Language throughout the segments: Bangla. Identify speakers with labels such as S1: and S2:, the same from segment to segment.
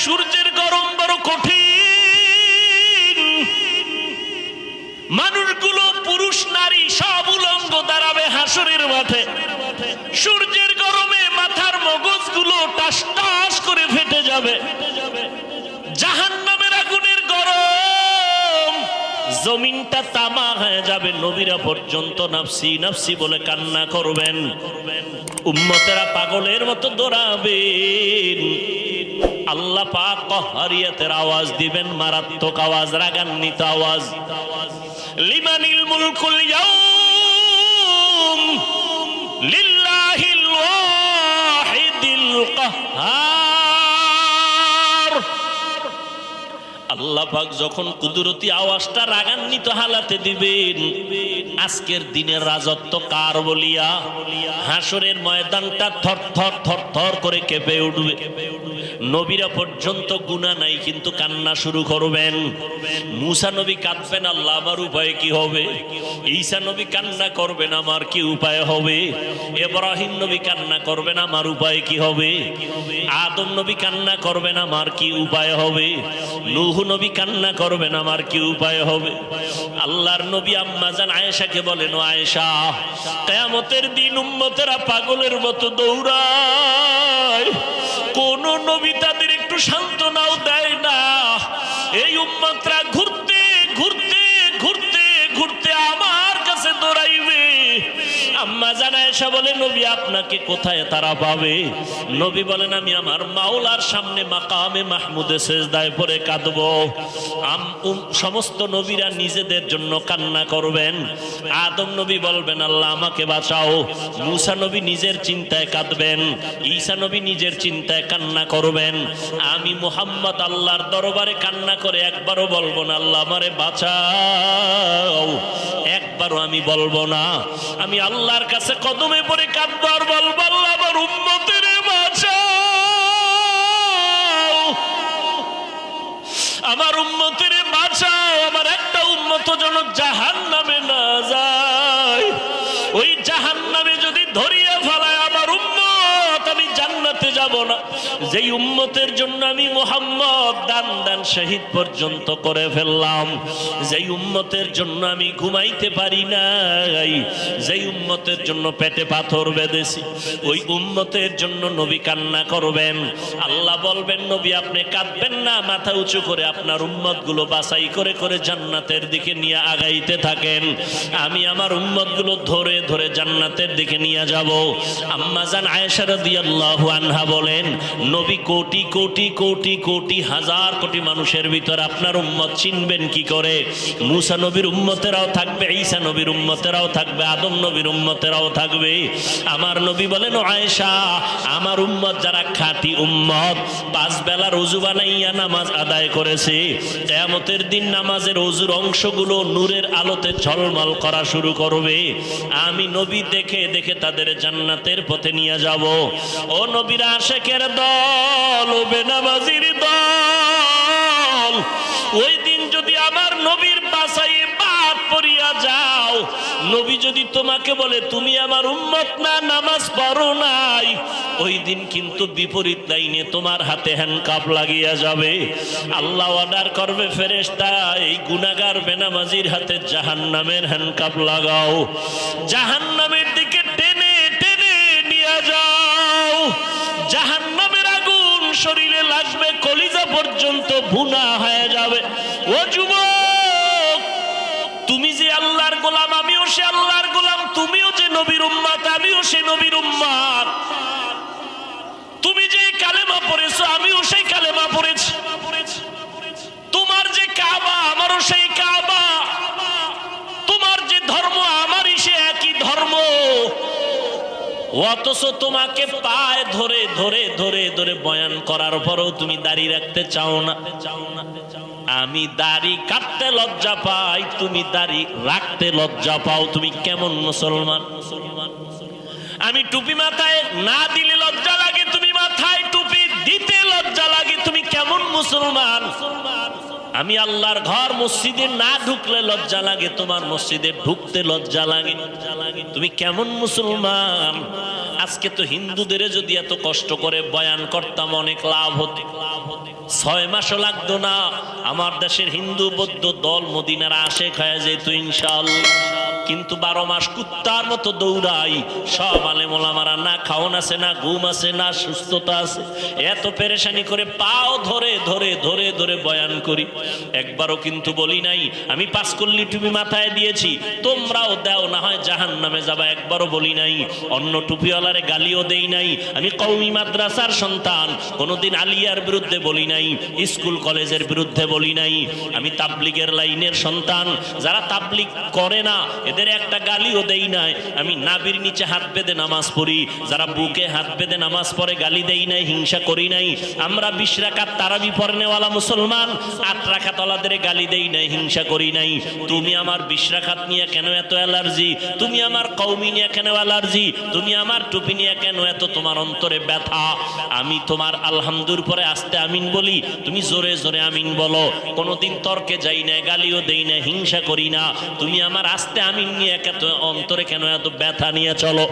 S1: সূর্যের গরম বড় কঠিন। মানুষগুলো পুরুষ নারী সব উলঙ্গ দাঁড়াবে হাসরের মাঠে। সূর্যের গরমে মাথার মগজগুলো টাস টাস করে ফেটে যাবে। জাহান্নামের আগুনের গরম, জমিনটা তামা হয়ে যাবে। নবীরা পর্যন্ত নাফসি নাফসি বলে কান্না করবেন। উম্মতেরা পাগলের মতো দৌড়াবেন। আল্লাহ পাক কহারিয়াতের আওয়াজ দিবেন, মারাত্মক আওয়াজ, রাগান্বিত আওয়াজ। লিমানিল মুলকুল ইয়াউম লিল্লাহিল ওয়াহিদিল কাহ্হার। আল্লাহ পাক যখন কুদরতি আওয়াজটা রাগান্বিত হালাতে দিবেন, আজকের দিনের রাজত্ব কার বলিয়া হাসরের ময়দানটা থর থর থর থর করে কেঁপে উঠবে। নবীরা পর্যন্ত গুনাহ নাই কিন্তু কান্না শুরু করবেন। মুসা নবী কাঁদবেন, আল্লাহ আমার উপায় কি হবে? ঈসা নবী কান্না করবেন, আমার কি উপায় হবে? ইব্রাহিম নবী কান্না করবেন, আমার উপায় কি হবে? আদম নবী কান্না করবেন, আমার কি উপায় হবে? নূহ নবী কান্না করবেন, আমার কি উপায় হবে? আল্লাহর নবী আম্মা জান আয়েশাকে বলেন, ও আয়েশা, কিয়ামতের দিন উম্মতেরা পাগলের মতো দৌড়ায়, কোন নবী তাদের একটু সান্ত্বনাও দেয় না। এই উম্মতরা ঘুরতে ঘুরতে ঘুরতে ঘুরতে আমার কাছে দৌড়াইবে। আম্মা জান আয়েশা বলে, নবী আপনাকে কোথায় তারা পাবে? নবী বলেন, আমি আমার মাওলার সামনে মাকামে মাহমুদে সেজদায় পড়ে কাঁদবো। সমস্ত নবীরা নিজেদের জন্য কান্না করবেন। আদম নবী বলবেন, আল্লাহ আমাকে বাঁচাও। মুসা নবী নিজের চিন্তায় কাঁদবেন। ঈসা নবী নিজের চিন্তায় কান্না করবেন। আমি মুহাম্মদ আল্লাহর দরবারে কান্না করে একবারও বলবো না আল্লাহ আমারে বাঁচাও, একবারও আমি বলবো না। আমি আল্লাহর কাছে কদমে পড়ে কাঁদবো আর বলবো, আল্লাহ আমার উম্মতের বাঁচাও, আমার উম্মতের বাঁচাও। আমার একটা উম্মত যেন জাহান্নামে না যায়। ওই জাহান্নামে যদি ধরিয়ে ফেলায় আমার উম্মত, আমি জান্নাতে যাব না। যেই উম্মতের জন্য আমি মুহাম্মদ দান দান শহীদ পর্যন্ত করে ফেললাম, যেই উম্মতের জন্য আমি ঘুমাইতে পারি নাই, যেই উম্মতের জন্য পেটে পাথর বেঁধেছি, ওই উম্মতের জন্য নবী কান্না করবেন। আল্লাহ বলবেন, নবী আপনি কাঁদবেন না, মাথা উঁচু করে আপনার উম্মতগুলো বাছাই করে করে জান্নাতের দিকে নিয়ে আগাইতে থাকেন। আমি আমার উম্মতগুলো ধরে ধরে জান্নাতের দিকে নিয়ে যাব। আম্মা জান আয়েশা রাদিয়াল্লাহু আনহা বলেন, নবী কোটি কোটি কোটি কোটি হাজার কোটি মানুষের ভিতর আপনার উম্মত চিনবেন কি করে? মুসা নবীর উম্মতেরাও থাকবে, ঈসা নবীর উম্মতেরাও থাকবে, আদম নবীর উম্মতেরাও থাকবে। আমার নবী বলেন, ও আয়েশা, আমার উম্মত যারা খাঁটি উম্মত, পাঁচ বেলার ওযু বানাইয়া নামাজ আদায় করেছে, কিয়ামতের দিন নামাজের ওযুর অংশগুলো নূরের আলোতে ঝলমল করা শুরু করবে। আমি নবী দেখে দেখে তাদের জান্নাতের পথে নিয়ে যাব। ও নবীর আশিকের দল, ও বেনামাজির দল, ওই দিন যদি আমার নবীর বাসায় বাদ পড়িয়া যাও, নবী যদি তোমাকে বলে তুমি আমার উম্মত না, নামাজ পড়ো নাই, ওই দিন কিন্তু বিপরীত লাইনে তোমার হাতে হ্যান্ডকাপ লাগিয়া যাবে। আল্লাহ অর্ডার করবে, ফেরেশতা এই গুনাহগার বেনামাজির হাতে জাহান্নামের হ্যান্ডকাপ লাগাও, জাহান্নামের দিকে টেনে টেনে নিয়ে যাও। জাহান্নামের আগুন শরীরে লাগবে, কলিজা পর্যন্ত ভুনা হয়ে যাবে। ও যুবক, তুমি যে আল্লাহর গোলাম, আমিও সে আল্লাহর গোলাম, তুমিও যে নবীর উম্মত, আমিও সে নবীর উম্মত। তুমি যে কালেমা পড়েছো, আমিও সেই কালেমা পড়েছি। তোমার যে কাবা, আমারও সেই কাবা। তোমার যে ধর্ম, আমারই সে একই ধর্ম। অথচ তোমাকে পায়ে ধরে ধরে ধরে ধরে বয়ান করার পরেও তুমি দাড়ি রাখতে চাও না। আমি দাড়ি কাটতে লজ্জা পাই, তুমি দাড়ি রাখতে লজ্জা পাও। তুমি কেমন মুসলমান? আমি টুপি মাথায় না দিলে লজ্জা লাগে, তুমি মাথায় টুপি দিতে লজ্জা লাগে। তুমি কেমন মুসলমান? আমি আল্লাহর ঘর মসজিদে না ঢুকলে লজ্জা লাগে, তোমার মসজিদে ঢুকতে লজ্জা লাগে। তুমি কেমন মুসলমান? আজকে তো হিন্দুদের যদি এত কষ্ট করে বয়ান করতাম অনেক লাভ হতো। 6 মাসও লাগতো না, আমার দেশের হিন্দু বৌদ্ধ দল মদিনার আশেক হয়ে যেত ইনশাআল্লাহ। কিন্তু 12 মাস কুত্তার মতো দৌড়াই, সব আলেম ওলামারা না খাওন আছে, না ঘুম আছে, না সুস্থতা আছে, এত পেরেশানি করে পাও ধরে ধরে ধরে ধরে বয়ান করি। একবারও কিন্তু বলি নাই আমি 5 কল্লি টুপি মাথায় দিয়েছি তোমরাও দাও না হয় জাহান্নামে যাবা, একবারও বলি নাই। অন্য টুপিওয়ালারে গালিও দেই নাই। আমি কওমি মাদ্রাসার সন্তান, কোনোদিন আলিয়ার বিরুদ্ধে বলি নাই, স্কুল কলেজের বিরুদ্ধে বলি নাই। আমি তাবলিগের লাইনের সন্তান, যারা তাবলিগ করে না এদের একটা গালিও দেই নাই। আমি নাবির নিচে হাত বেঁধে নামাজ পড়ি, যারা বুকে হাত বেঁধে নামাজ পড়ে গালি দেই নাই, হিংসা করি নাই। আমরা 20 রাকাত তারাবি পড়নেওয়ালা মুসলমান, 8 রাকাত ওয়ালাদের গালি দেই নাই, হিংসা করি নাই। তুমি আমার 20 রাকাত নিয়ে কেন এত অ্যালার্জি? তুমি আমার কওমি নিয়ে কেন অ্যালার্জি? তুমি আমার টুপি নিয়ে কেন এত তোমার অন্তরে ব্যথা? আমি তোমার আলহামদুর পরে আস্তে আমিন বলি, তুমি জোরে জোরে আমিন বলো। কোনোদিন তর্কে যাই না, গালিও দেই না, হিংসা করি না। তুমি আমার আস্তে আমিন নিয়ে এত অন্তরে কেন এত ব্যথা নিয়ে চলো?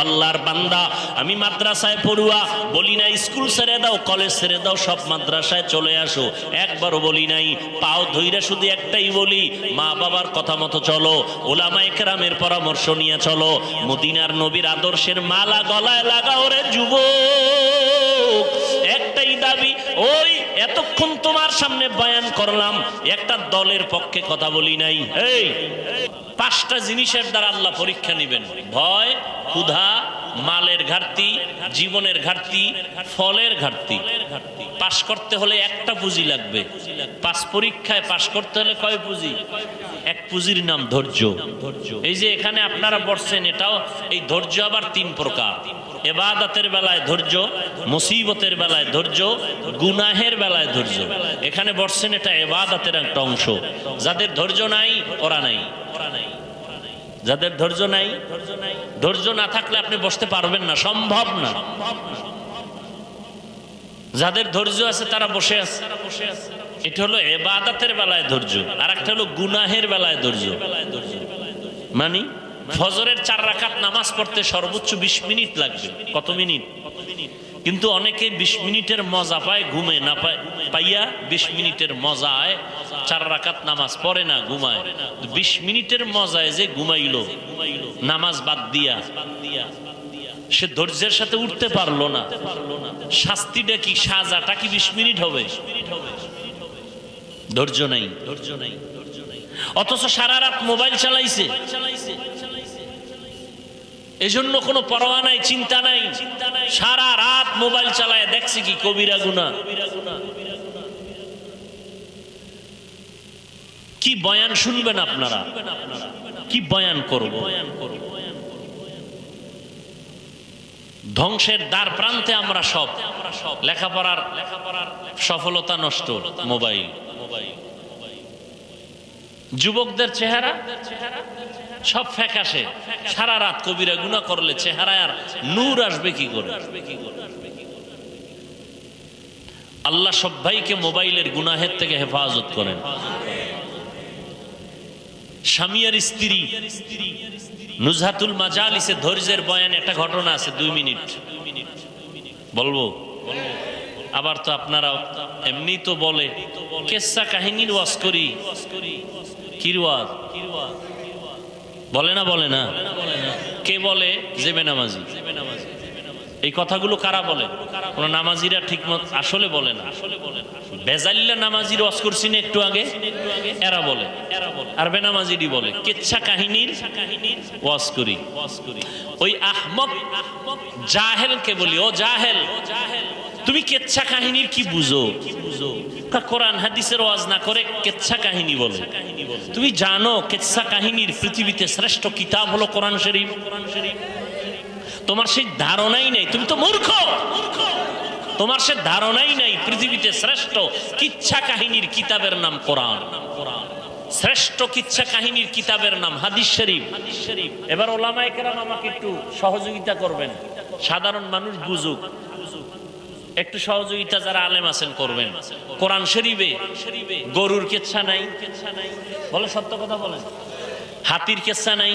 S1: আল্লাহর বান্দা, আমি মাদ্রাসায় পড়ুয়া, বলি না স্কুল ছেড়ে দাও, কলেজ ছেড়ে দাও, সব মাদ্রাসায় চলে আসো, একবারও বলি নাই। পাও ধইরা শুধু একটাই বলি, মা বাবার কথা মতো চলো, ওলামায়ে কেরামের পরামর্শ নিয়ে চলো, মদিনার নবীর আদর্শের মালা গলায় লাগাও রে যুবক। একটাই দাবি, ওই এতক্ষণ তোমার সামনে বয়ান করলাম, একটা দলের পক্ষে কথা বলি নাই। এই 5টা জিনিসের দ্বারা আল্লাহ পরীক্ষা নেবেন: ভয়, ক্ষুধা, মালের ঘাটতি, জীবনের ঘাটতি, ফলের ঘাটতি। পাশ করতে হলে একটা পুঁজি লাগবে। 5 পরীক্ষায় পাশ করতে হলে কয় পুঁজি? এক পুঁজির নাম ধৈর্য। এই যে এখানে আপনারা বসছেন, এটাও এই ধৈর্য আবার 3 প্রকার। ইবাদতের বেলায় ধৈর্য, মুসিবতের বেলায় ধৈর্য, গুনাহের বেলায় ধৈর্য। এখানে বসছেন, এটা ইবাদতের একটা অংশ। যাদের ধৈর্য নাই ওরা নাই, যাদের ধৈর্য নাই, ধৈর্য না থাকলে আপনি বসতে পারবেন না, সম্ভব না। যাদের ধৈর্য আছে তারা বসে আছে। এটা হলো ইবাদতের বেলায় ধৈর্য, আর একটা হলো গুনাহের বেলায় ধৈর্য। মানে ফজরের 4 রাকাত নামাজ পড়তে সর্বোচ্চ 20 মিনিট লাগবে। কত মিনিট? কিন্তু অনেকে 20 মিনিটের মজা পায়, ঘুমে না পায়, পাইয়া 20 মিনিটের মজায় 4 রাকাত নামাজ পড়ে না, ঘুমায়। 20 মিনিটের মজায় যে ঘুমাইলো নামাজ বাদ দিয়া, সে ধৈর্যের সাথে উঠতে পারলো না। শাস্তিটা কি, সাজাটা কি 20 মিনিট হবে? ধৈর্য নাই, ধৈর্য নাই। অথচ সারা রাত মোবাইল চালাইছে, এজন্য কোনো পরোয়া নাই, চিন্তা নাই। সারা রাত মোবাইল চালায়, দেখছে কি কবিরা গুনাহ। কি বয়ান শুনবেন আপনারা? কি বয়ান করব? ধ্বংসের দ্বার প্রান্তে আমরা সব। লেখাপড়ার সফলতা নষ্ট, মোবাইল। যুবকদের চেহারা সব ফ্যাকাশে, সারা রাত কবিরা গুনাহ করলে চেহারায় আর নূর আসবে কি করে? আল্লাহ সব ভাইকে মোবাইলের গুনাহের থেকে হেফাজত করেন। স্বামী আর স্ত্রী, নুজহাতুল মাজালিসে ধৈর্যের বয়ান একটা ঘটনা আছে, 2 মিনিট বলবো। আবার তো আপনারা এমনি তো বলে কেসা কাহিনীর ওয়াজ করি, কি ওয়াজ বলে না? বলে না? কে বলে? যে বেনামাজি। এই কথাগুলো কারা বলে? কোন নামাজিরা ঠিক মত আসলে বলে না। বেজাল্লা নামাজির ওয়াজ করছি না একটু আগে, এরা বলে। আর বেনামাজিরই বলে কেচ্ছা কাহিনীর ওয়াজ করি। ওই আহমক জাহেলকে বলি, ও জাহেল, তুমি কেচ্ছা কাহিনীর কি বুঝো? কোরআন হাদিসের ওয়াজ না করে কেচ্ছা কাহিনী বলে। তুমি জানো কেচ্ছা কাহিনীর পৃথিবীতে শ্রেষ্ঠ কিতাব হলো কোরআন শরীফ? তোমার সেই ধারণাই নেই, তুমি তো মূর্খ। তোমার সে ধারণাই নাই পৃথিবীতে শ্রেষ্ঠ কিচ্ছা কাহিনীর কিতাবের নাম কোরআন, শ্রেষ্ঠ কিচ্ছা কাহিনীর কিতাবের নাম হাদিস শরীফ। এবার ওলামায়ে কেরাম আমাকে একটু সহযোগিতা করবেন, সাধারণ মানুষ বুঝুক, একটু সহযোগিতা যারা আলেম আছেন করবেন। কোরআন শরীফে গরুর কেচ্ছা নাই, বলে সত্য কথা বলেন। হাতির কেচ্ছা নাই,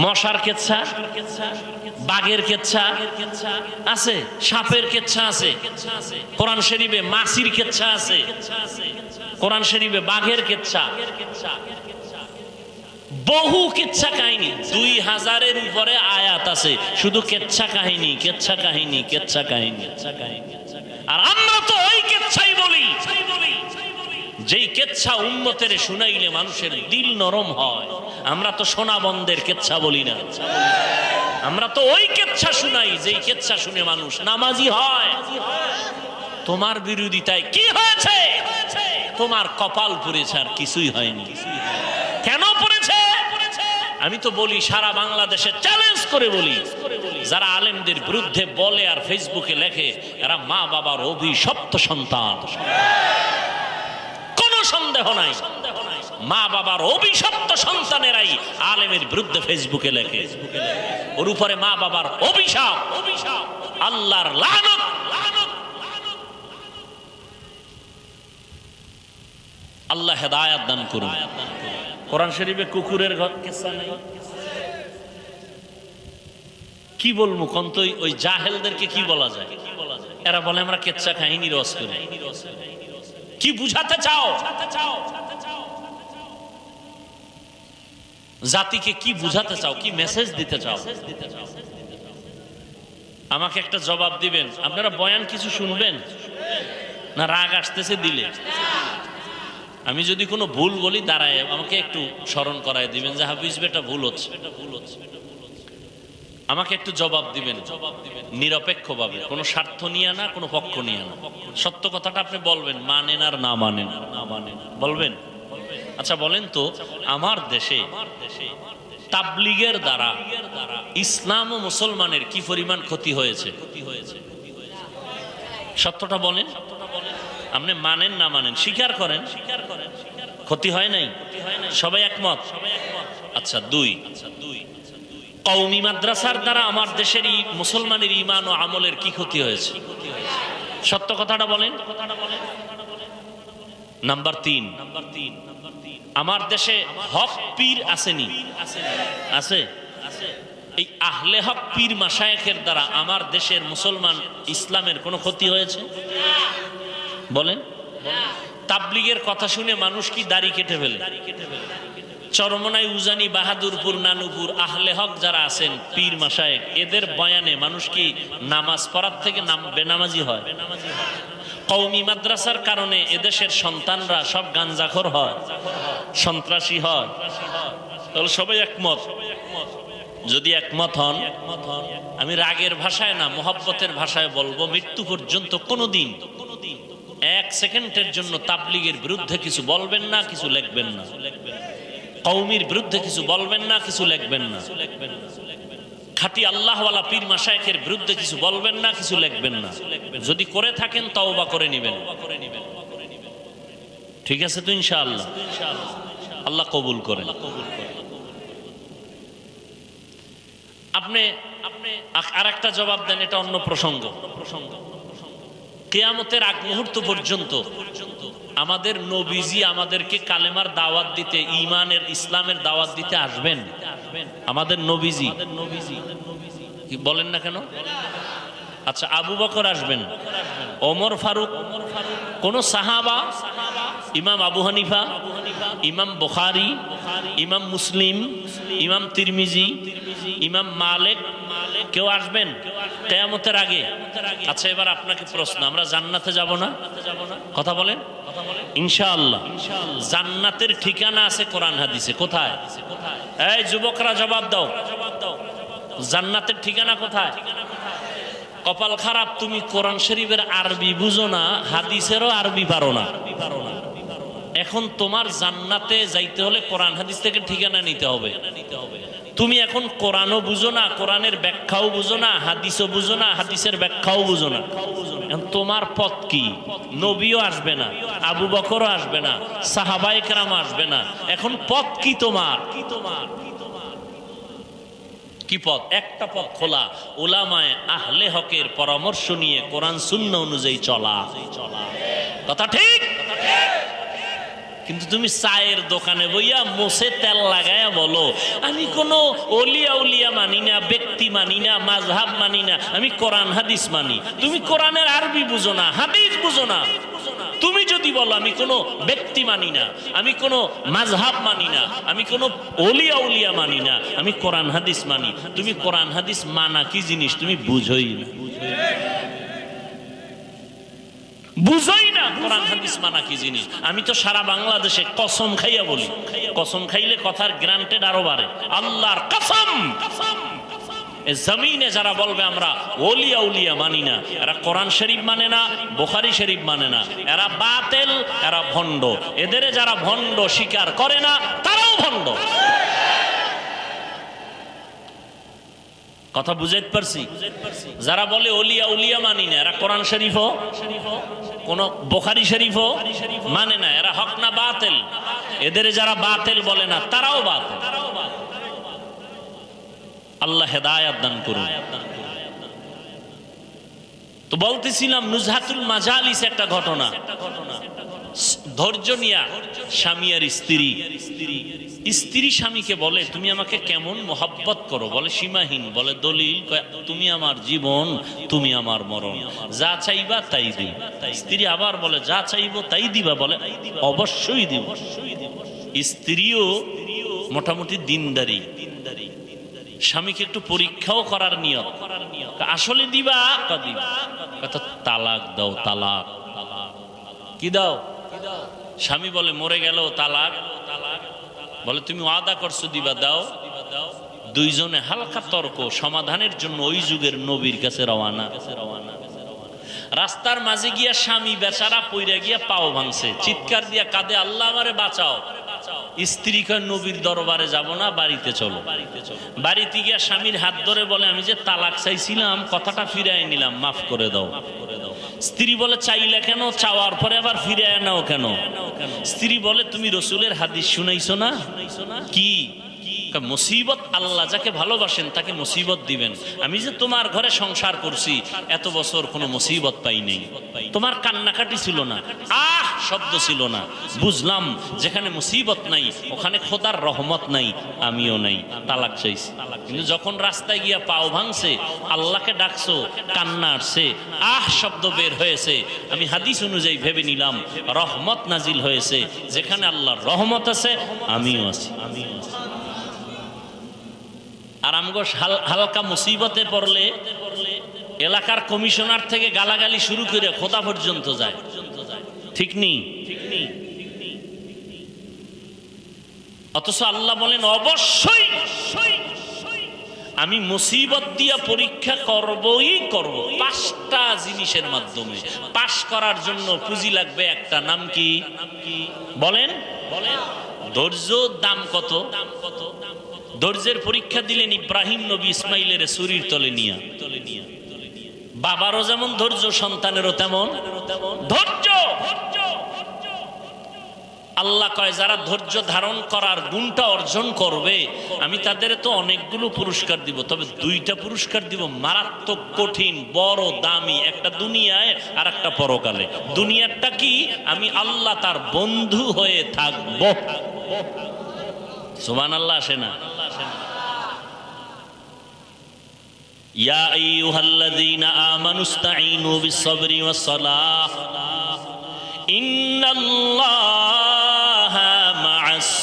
S1: মশার কেচ্ছা, বাঘের কেচ্ছা আছে, সাপের কেচ্ছা আছে, কোরআন শরীফে মাছির কেচ্ছা আছে, কোরআন শরীফে বাঘের কেচ্ছা, বহু কেচ্ছা কাহিনী, 2000-এর উপরে আয়াত আছে শুধু কেচ্ছা কাহিনী, কেচ্ছা কাহিনী, কেচ্ছা কাহিনী। আর আমরা তো ওই কেচ্ছাই বলি যেই কেচ্ছা উম্মতের শুনাইলে মানুষের দিল নরম হয়। আমরা তো সোনা বন্ধের কেচ্ছা বলি না, আমরা তো ওই কেচ্ছা শুনাই যেই কেচ্ছা শুনে মানুষ নামাজি হয়। তোমার বিরোধিতায় কি হয়েছে? তোমার কপাল পুড়েছে, আর কিছুই হয়নি। কেন পড়েছে? আমি তো বলি সারা বাংলাদেশে চ্যালেঞ্জ করে বলি, যারা আলেমদের বিরুদ্ধে বলে আর ফেসবুকে লেখে এরা মা বাবার অভিশপ্ত সন্তান, কোনো সন্দেহ নাই। মা বাবার অভিশপ্ত সন্তানেরাই আলেমের বিরুদ্ধে ফেসবুকে লেখে, ওর উপরে মা বাবার অভিশাপ, আল্লাহর লানত। আল্লাহ হেদায়েত দান করুন। কোরআন শরীফে কুকুরের ঘর কিসসা নাই? কি বলবো কন্ত? ওই জাহেলদেরকে কি বলা যায়? এরা বলে আমরা কেচ্ছা কাহিনী রস করি। কি বুঝাতে চাও? জাতিকে কি বুঝাতে চাও? কি মেসেজ দিতে চাও? আমাকে একটা জবাব দিবেন। আপনারা বয়ান কিছু শুনবেন না রাগ আসতেছে দিলে? আমি যদি কোনো ভুল বলি দাঁড়ায় আমাকে একটু স্মরণ করায় দিবেন যে হাফিজ বেটা ভুল হচ্ছে, আমাকে একটু জবাব দিবেন নিরপেক্ষভাবে, কোনো স্বার্থ নিয়ে না, কোনো পক্ষ নিয়ে না। সত্য কথাটা আপনি বলবেন, মানেন আর না মানেন, বলবেন। আচ্ছা বলেন তো, আমার দেশে তাবলীগের দ্বারা ইসলাম ও মুসলমানের কি পরিমাণ ক্ষতি হয়েছে? সত্যটা বলেন। আপনি মানেন না মানেন, স্বীকার করেন, ক্ষতি হয় নাই? সবাই একমত? আচ্ছা, 2, কওমি মাদ্রাসার দ্বারা আমার দেশের মুসলমানের ঈমান ও আমলের কি ক্ষতি হয়েছে? সত্য কথাটা বলেন। নাম্বার 3, আমার দেশে হক পীর আসেনি? আছে। এই আহলে হক পীর মাশায়েখের দ্বারা আমার দেশের মুসলমান ইসলামের কোনো ক্ষতি হয়েছে? বলেন। তাবলীগের কথা শুনে মানুষ কি দাড়ি কেটে ফেলে? চরমনাই, উজানি, বাহাদুরপুর, নানুপুর আহলে হক যারা আছেন পীর মাশায়েখ, এদের বয়ানে মানুষ কি নামাজ পড়ার থেকে বেনামাজি হয়? কওমি মাদ্রাসার কারণে এদেশের সন্তানরা সব গাঞ্জাখোর হয়, সন্ত্রাসী হয়। তাহলে সবাই একমত? যদি একমত হন, আমি রাগের ভাষায় না মোহাব্বতের ভাষায় বলবো, মৃত্যু পর্যন্ত কোনোদিন 1 সেকেন্ডের জন্য তাবলীগের বিরুদ্ধে কিছু বলবেন না, কিছু লিখবেন না। কওমির বিরুদ্ধে কিছু বলবেন না, কিছু লিখবেন না। খাঁটি আল্লাহওয়ালা পীর মাশায়েখের বিরুদ্ধে কিছু বলবেন না, কিছু লিখবেন না। যদি করে থাকেন তওবা করে নেবেন। ঠিক আছে তো ইনশাআল্লাহ? আল্লাহ কবুল করেন। আপনি আরেকটা জবাব দেন, এটা অন্য প্রসঙ্গ। কিয়ামতের আগ মুহূর্ত পর্যন্ত আমাদের নবীজি আমাদেরকে কালেমার দাওয়াত দিতে, ঈমানের ইসলামের দাওয়াত দিতে আসবেন। আমাদের নবীজি কি বলেন না কেন? আচ্ছা, আবু বকর আসবেন, ওমর ফারুক, কোন সাহাবা, ইমাম আবু হানিফা, ইমাম বুখারী, ইমাম মুসলিম, ইমাম তিরমিজি, ইমাম মালিক কেউ আসবেন কিয়ামতের আগে? আচ্ছা, এবার আপনাকে প্রশ্ন, আমরা জান্নাতে যাব না? কথা বলেন। ইনশাআল্লাহ। জান্নাতের ঠিকানা আছে কোরআন হাদিসে। কোথায়? এই যুবকরা জবাব দাও, জান্নাতের ঠিকানা কোথায়? কপাল খারাপ, তুমি কোরআন শরীফের আরবি বুঝো না, হাদিসেরও আরবি পারো না। এখন তোমার জান্নাতে যাইতে হলে কোরআন হাদিস থেকে ঠিকানা নিতে হবে। তুমি এখন কোরআনও বুঝো না, কোরআনের ব্যাখ্যাও বুঝো না, হাদিসও বুঝো না, হাদিসের ব্যাখ্যাও বুঝো না। এখন তোমার পথ কি? নবীও আসবে না, আবু বকরও আসবে না, সাহাবায়ে কেরাম আসবে না। এখন পথ কি তোমার? কি পথ? একটা পথ খোলা, উলামায়ে আহলে হকের পরামর্শ নিয়ে কোরআন সুন্নাহ অনুযায়ী চলা। কথা ঠিক? কিন্তু তুমি চায়ের দোকানে বইয়া মোছে তেল লাগায়া বলো আমি কোনো অলিয়া উলিয়া মানি না, ব্যক্তি মানি না, মাযহাব মানি না, আমি কোরআন হাদিস মানি। তুমি কোরআনের আরবি বুঝো না, হাদিস বুঝো না। তুমি যদি বলো আমি কোনো ব্যক্তি মানি না, আমি কোনো মাযহাব মানি না, আমি কোনো অলিয়া উলিয়া মানি না, আমি কোরআন হাদিস মানি, তুমি কোরআন হাদিস মানা কি জিনিস তুমি বুঝোই না, বুঝোই না কোরআন হাদিস মানা কি জিনিস। আমি তো সারা বাংলাদেশে কসম খাইয়া বলি, কসম খাইলে কথার গ্রান্টেড আরো বাড়ে। আল্লাহর কসম, জমিনে যারা বলবে আমরা ওলিয়া উলিয়া মানি না, এরা কোরআন শরীফ মানে না, বুখারী শরীফ মানে না, এরা বাতিল, এরা ভণ্ড। এদের যারা ভণ্ড স্বীকার করে না তারাও ভণ্ড। কথা বুঝাইতে পারছি? যারা বলে ওলিয়া উলিয়া মানি না, এরা কোরআন শরীফও কোন বুখারী শরীফও মানে না, এরা হক না বাতিল। এদের যারা বাতিল বলে না তারাও বাতিল। আল্লাহ হেদায়েত দান করুন। তো বলতেছিলাম নুজহাতুল মাজালিস একটা ঘটনা। ধৈর্য নিয়া স্বামী আর স্ত্রী, স্ত্রী স্বামীকে বলে তুমি আমাকে কেমন মোহাব্বত করো, বলে সীমাহীন, বলে দলিল তুমি আমার জীবন, তুমি আমার মরণ, যা চাইবা তাই দিই। স্ত্রী আবার বলে যা চাইবো তাই দিবা, বলে অবশ্যই দিব। স্ত্রীও মোটামুটি দিনদারি, স্বামীকে একটু পরীক্ষাও করার নিয়ত, আসলে দিবা কত তালাক দাও, তালাক কি দাও। স্বামী বলে মরে গেল তালাক, বলে তুমি ওয়াদা করছো দিবা, দাও। দুইজনে হালকা তর্ক সমাধানের জন্য ওই যুগের নবীর কাছে রওয়ানা। রাস্তার মাঝে গিয়া স্বামী বেচারা পইরা গিয়া পাও ভাঙছে, চিৎকার দিয়া কাঁদে আল্লাহ আমারে বাঁচাও। স্ত্রী কয় নবীর দরবারে যাব না, বাড়িতে চলো। বাড়িতে গিয়া স্বামীর হাত ধরে বলে আমি যে তালাক চাইছিলাম কথাটা ফিরাই নিলাম, মাফ করে দাও। স্ত্রী বলে চাইলে কেন, চাওয়ার পরে আবার ফিরাই নাও কেন? স্ত্রী বলে তুমি রসুলের হাদিস শুনাইছো না? কি মুসিবত, আল্লাহ যাকে ভালোবাসেন তাকে মুসিবত দিবেন। আমি যে তোমার ঘরে সংসার করছি এত বছর কোনো মুসিবত পাই নাই, তোমার কান্নাকাটি ছিল না, আহ শব্দ ছিল না। বুঝলাম যেখানে মুসিবত নাই ওখানে খোদার রহমত নাই, আমিও নাই, তালাক চাইছি। কিন্তু যখন রাস্তায় গিয়া পাও ভাঙছে, আল্লাহকে ডাকছো, কান্না আসছে, আহ শব্দ বের হয়েছে, আমি হাদিস অনুযায়ী ভেবে নিলাম রহমত নাজিল হয়েছে। যেখানে আল্লাহর রহমত আছে আমিও আছি। আর আমগো হালকা মুসিবতে পড়লে এলাকার কমিশনার থেকে গালাগালি শুরু করে খোদা পর্যন্ত যায়, ঠিক নেই? অথচ আল্লাহ বলেন অবশ্যই আমি মুসিবত দিয়া পরীক্ষা করবই করব। 5টা জিনিসের মাধ্যমে পাশ করার জন্য পুঁজি লাগবে একটা, নাম কি বলেন? ধৈর্য। দাম কত? ধৈর্যের পরীক্ষা দিলেন ইব্রাহিম নবী ইসমাইলের ছুরির তলে নিয়া। বাবারও যেমন ধৈর্য, সন্তানেরও তেমন ধৈর্য। আল্লাহ কয় যারা ধৈর্য ধারণ করার গুণটা অর্জন করবে আমি তাদের তো অনেকগুলো পুরস্কার দিব, তবে 2টা পুরস্কার দিব মারাত্মক কঠিন, বড় দামি, একটা দুনিয়ায় আর একটা পরকালে। দুনিয়ারটা কি? আমি আল্লাহ তার বন্ধু হয়ে থাকবো। সুবহানাল্লাহ আসে না? ইয়া আইয়ুহাল্লাযীনা আমানুস্তাঈনু বিস-সাবরি ওয়াস-সালাহ ইন্নাল্লাহা মা'আস-সাবিরিন।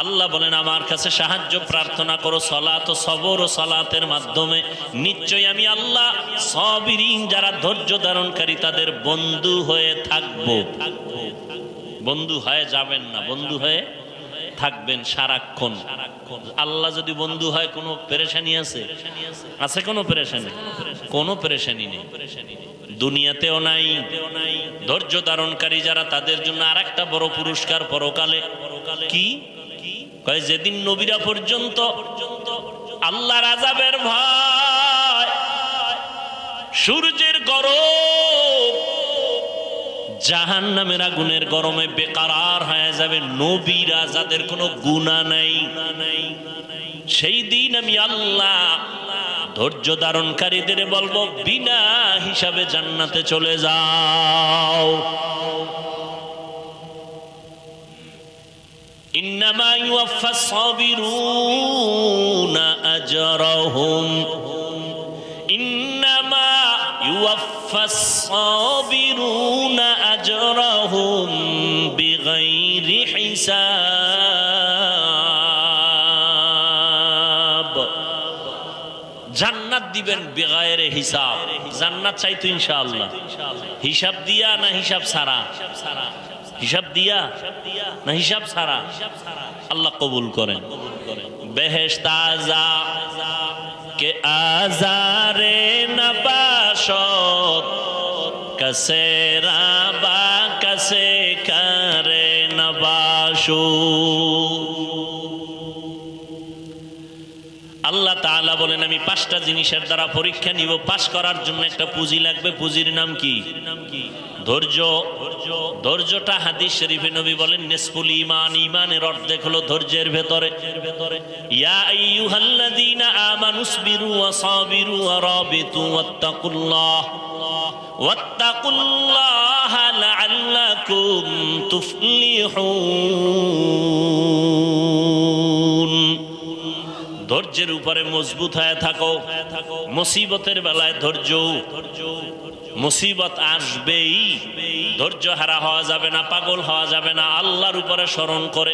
S1: আল্লাহ বলেন আমার কাছে সাহায্য প্রার্থনা করো সালাত ও সবর ও সালাতের মাধ্যমে, নিশ্চয়ই আমি আল্লাহ সাবিরিন যারা ধৈর্য ধারণকারী তাদের বন্ধু হয়ে থাকবো। বন্ধু হয়ে যাবেন না, বন্ধু হয়ে থাকবেন সারাক্ষণ। আল্লাহ যদি বন্ধু হয় কোনো পেরেশানি আছে? আছে কোনো পেরেশানি? কোনো পেরেশানি নেই, দুনিয়াতেও নাই। ধৈর্য ধারণকারী যারা তাদের জন্য আরেকটা বড় পুরস্কার পরকালে। কি? কয় যেদিন নবীরা পর্যন্ত আল্লাহর আযাবের ভয়, সূর্যের গরম, জাহান্নামের আগুনের গরমে বেকারার হয়ে যাবে নবীরা যাদের কোনো গুনাহ নাই, সেই দিন আমি আল্লাহ ধৈর্য ধারণকারীদের বলবো বিনা হিসাবে জান্নাতে চলে যাও। ইন্নামা ইউওয়াফাস সাবিরুনা আজরাহুম ইন্নামা ইউওয়াফাস সাবিরুনা আজরাহুম বিগাইরি হিসাব। জান্নাত দিবেন বিগাইরে হিসাব। জান্নাত চাইতো ইনশাআল্লাহ হিসাব দিয়া না হিসাব ছাড়া? হিসাব দিয়া না হিসাব ছাড়া? আল্লাহ কবুল করেন। বেহেশত আযা কে আজারে নবাশত কসে রাবা কসে করে নবাশু। আল্লাহ তাআলা বলেন আমি 5টা জিনিসের দ্বারা পরীক্ষা নিব। পাস করার জন্য একটা পুঁজি লাগবে। পুঁজির নাম কি? ধৈর্য। ধৈর্যটা হাদিস শরীফে নবী বলেন নিসফুল ঈমান, ঈমানের অর্ধেক হলো ধৈর্যের ভেতরে। ইয়া আইয়ুহাল্লাযীনা আমানুসবিরু ওয়া সাবিরু ওয়া রাবিতু ওয়াত্তাকুল্লাহা লাআল্লাকুম তুফলিহুন। ধৈর্যের উপরে মজবুত হয়ে থাকো। মুসিবতের বেলায় ধৈর্য। মুসিবত আসবেই, ধৈর্য হারা হওয়া যাবে না, পাগল হওয়া যাবে না। আল্লাহর উপরে স্মরণ করে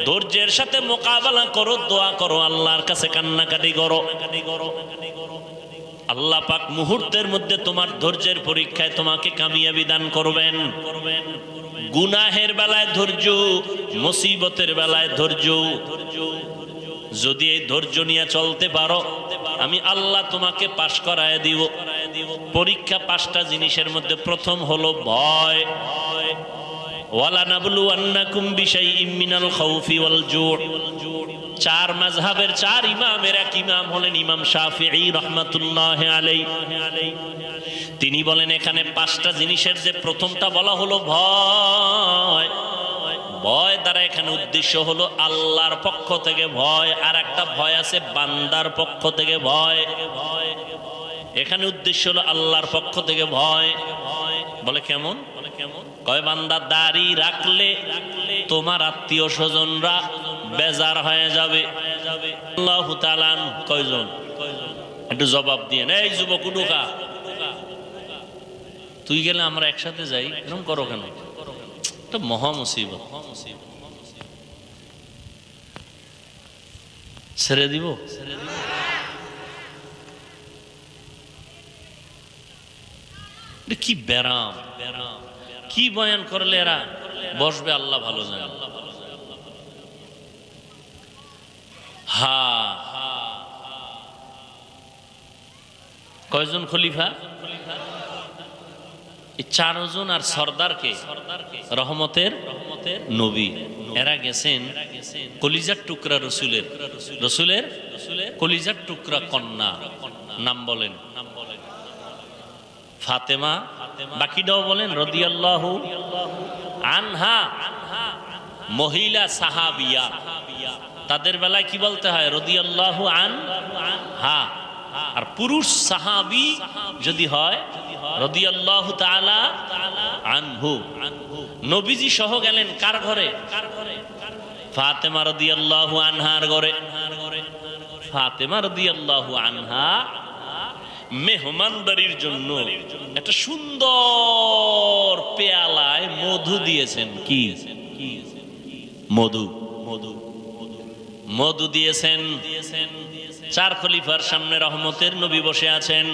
S1: ধৈর্যের সাথে মোকাবেলা করো, দোয়া করো, আল্লাহর কাছে কান্নাকাটি করো। আল্লাহ পাক মুহূর্তের মধ্যে তোমার ধৈর্যের পরীক্ষায় তোমাকে কামিয়াবি দান করবেন। গুনাহের বেলায় ধৈর্য, মুসিবতের বেলায় ধৈর্য। যদি এই ধৈর্য নিয়ে চলতে পারো আমি আল্লাহ তোমাকে পাশ করায় দিব। পরীক্ষা 5টা জিনিসের মধ্যে প্রথম হলো ভয়। ওয়ালা নাবলুওয়ান্নাকুম বিশাইইম মিনাল খাউফি ওয়াল জু'। 4 মাযহাবের 4 ইমামের এক ইমাম হলেন ইমাম শাফিঈ রাহমাতুল্লাহি আলাইহি। তিনি বলেন এখানে 5টা জিনিসের যে প্রথমটা বলা হলো ভয়। ভয় দ্বারা এখানে উদ্দেশ্য হলো আল্লাহর পক্ষ থেকে ভয়, আর একটা ভয় আছে বান্দার পক্ষ থেকে ভয়। এখানে উদ্দেশ্য হলো আল্লাহর পক্ষ থেকে ভয়। বলে কেমন? কয় বান্দা দাড়ি রাখলে তোমার আত্মীয় স্বজনরা বেজার হয়ে যাবে। আল্লাহু তাআলা কয়জন? একটু জবাব দিয়ে। এই যুবক উঠুকা, তুই গেলে আমরা একসাথে যাই, এরকম করো কেন? এটা মহা মুসিবত। ছেড়ে দিব? কি ব্যারাম, কি বয়ান করলে এরা বসবে আল্লাহ ভালো জানে। কয়জন খলিফা? 4 জন আর সর্দারকে রহমতের নবী। এরা গেছেন কলিজার টুকরা রসুলের কলিজার টুকরা কন্যা। নাম বলেন ফাতেমা। বাকিটাও বলেন রাদিয়াল্লাহু আনহা। মহিলা সাহাবিয়া, তাদের বেলায় কি বলতে হয়? রাদিয়াল্লাহু আনহা। আর পুরুষ সাহাবী যদি হয় রাদিয়াল্লাহু তাআলা আনহু। নবীজি সহ গেলেন কার ঘরে? ফাতেমা রাদিয়াল্লাহু আনহার ঘরে। ফাতেমা রাদিয়াল্লাহু আনহা মেহমানদারির জন্য একটা সুন্দর পেয়ালায় মধু দিয়েছেন। কি মধু? মধু দিয়েছেন। 4 খলিফার সামনে রহমতের নবী বসে আছেন।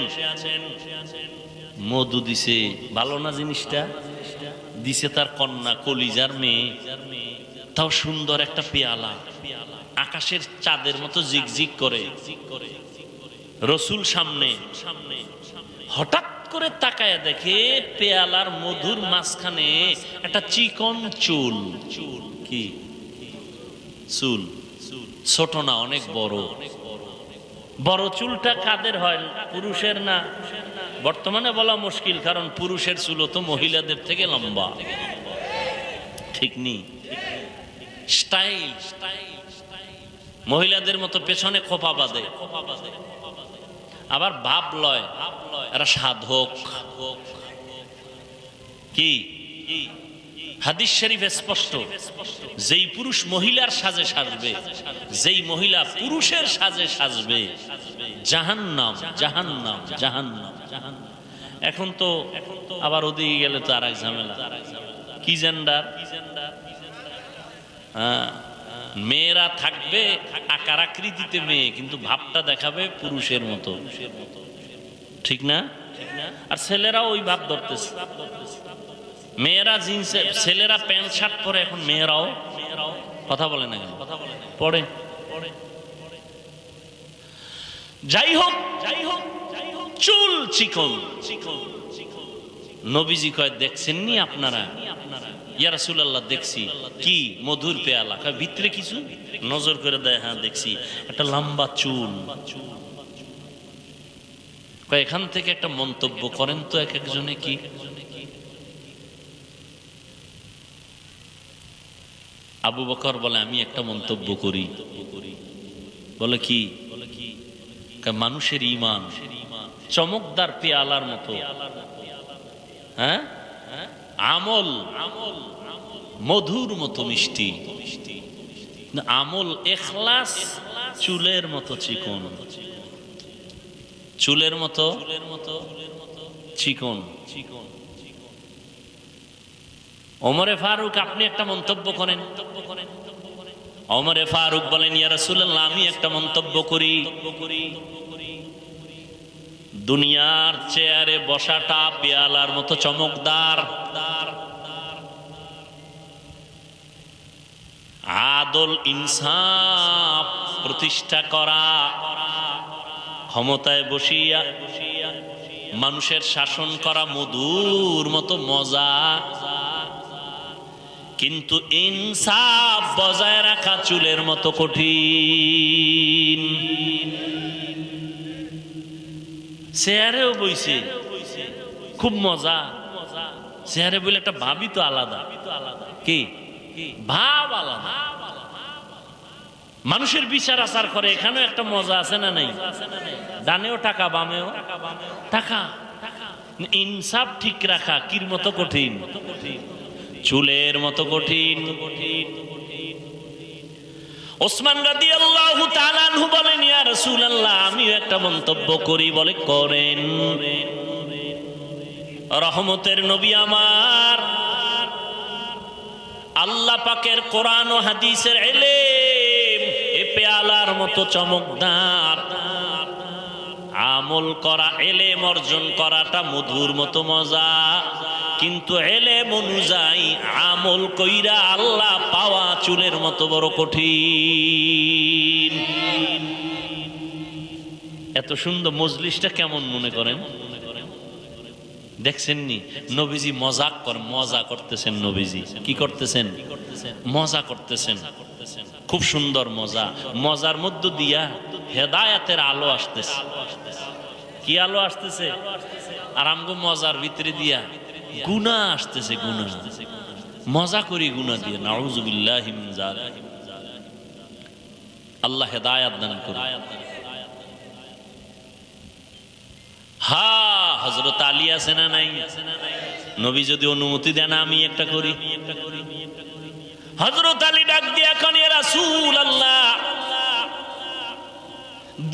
S1: মধু দিছে, ভালো না জিনিসটা? দিছে তার কন্যা, কলিজার মেয়ে, তাও সুন্দর একটা পেয়ালা, আকাশের চাঁদের মতো জিগজিগ করে। রসুল সামনে, হঠাৎ করে তাকায় দেখে পেয়ালার মধুর মাঝখানে একটা চিকন চুল। কি চুল? ছোট না, অনেক বড়। বড় চুলটা কাদের হয়? পুরুষের না? বর্তমানে বলা মুশকিল, কারণ পুরুষের চুল তো মহিলাদের থেকে লম্বা। ঠিক নেই? স্টাইল মহিলাদের মতো পেছনে খোপা বাঁধে, আবার ভাব লয়, এরা সাধক। কি হাদিস শরীফে স্পষ্ট, যেই পুরুষ মহিলার সাজে সাজবে, যেই মহিলা পুরুষের সাজে সাজবে, জাহান্নাম জাহান্নাম জাহান্নাম। এখন তো আবার ওদিকে গেলে তো আরেক ঝামেলা, কি জেন্ডার? হ্যাঁ, মেয়েরা থাকবে আকার আকৃতিতে মেয়ে, কিন্তু ভাবটা দেখাবে পুরুষের মতো, ঠিক না? আর ছেলেরাও ওই ভাব ধরতেছে। মেয়েরা জিন্স, ছেলেরা প্যান্ট শার্ট পরে, এখন মেয়েরাও কথা বলে না, পড়ে। যাই হোক, চুল চিকন। নবীজি কয়, দেখছেননি আপনারা? ইয়া রাসূলুল্লাহ, দেখছি। কি? মধুর পেয়ালা। কয় ভিতরে কিছু? নজর করে দেয়, হ্যাঁ দেখছি, একটা লম্বা চুল। কয় এখান থেকে একটা মন্তব্য করেন তো এক একজনে। কি? আবু বকর বলে, আমি একটা মন্তব্য করি। বলে কি? মানুষের ঈমান চমকদার পেয়ালার মতো, হ্যাঁ, আমল মধুর মতো মিষ্টি, আমল ইখলাস চুলের মতো চিকন, চুলের মতো চিকন। ওমরে ফারুক, আপনি একটা মন্তব্য করেন। ওমরে ফারুক বলেন, ইয়া রাসূলুল্লাহ, আমি একটা মন্তব্য করি। দুনিয়ার চেয়ারে বসাটা পেয়ালার মতো চমকদার, আদল ইনসাফ প্রতিষ্ঠা করা, ক্ষমতায় বসিয়া মানুষের শাসন করা মধুর মতো মজা, কিন্তু ইনসাফ বজায় রাখা চুলের মতো কঠিন। চেয়ারেও বইছে, খুব মজা। চেয়ারে বলে একটা ভাবই তো আলাদা। কি ভাব আলাদা। মানুষের বিচার আচার করে, এখানেও একটা মজা আছে না নাই? ডানেও টাকা, বামেও টাকা। ইনসাফ ঠিক রাখা কির মতো কঠিন? চুলের মতো কঠিন। ওসমান রাদিয়াল্লাহু তাআলা আনহু বলেন, ইয়া রাসূলুল্লাহ, আমিও একটা মন্তব্য করি। বলে, করেন। রহমতের নবী আমার, আল্লাহ পাকের কোরআন ও হাদিসের ইলম এ পেয়ালার মতো চমকদার, আমল করা, ইলম অর্জন করাটা মধুর মতো মজা, কিন্তু ইলম অনুযায়ী আমল কইরা আল্লাহ পাওয়া চুলের মতো বড় কঠিন। এত সুন্দর মজলিসটা কেমন মনে করেন? দেখছেননি? নবীজি মজা করতেছেন। নবীজি কি করতেছেন? মজা করতেছেন। খুব সুন্দর মজা। মজার মধ্য দিয়া হেদায়েতের আলো আসতেছে। কি আলো আসতেছে? আর আমগো মজার ভিতরে দিয়া গুনাহ আসতেছে। গুনাহ, মজা করি গুনাহ দিয়ে। নাউযুবিল্লাহি মিন যালিক। আল্লাহ হেদায়েত দান করুন। হ্যাঁ, হযরত আলী আছে না নাই? নবী যদি অনুমতি দেন আমি একটা করি। হযরত আলী ডাক দিয়ে এখন, ইয়া রাসূলুল্লাহ,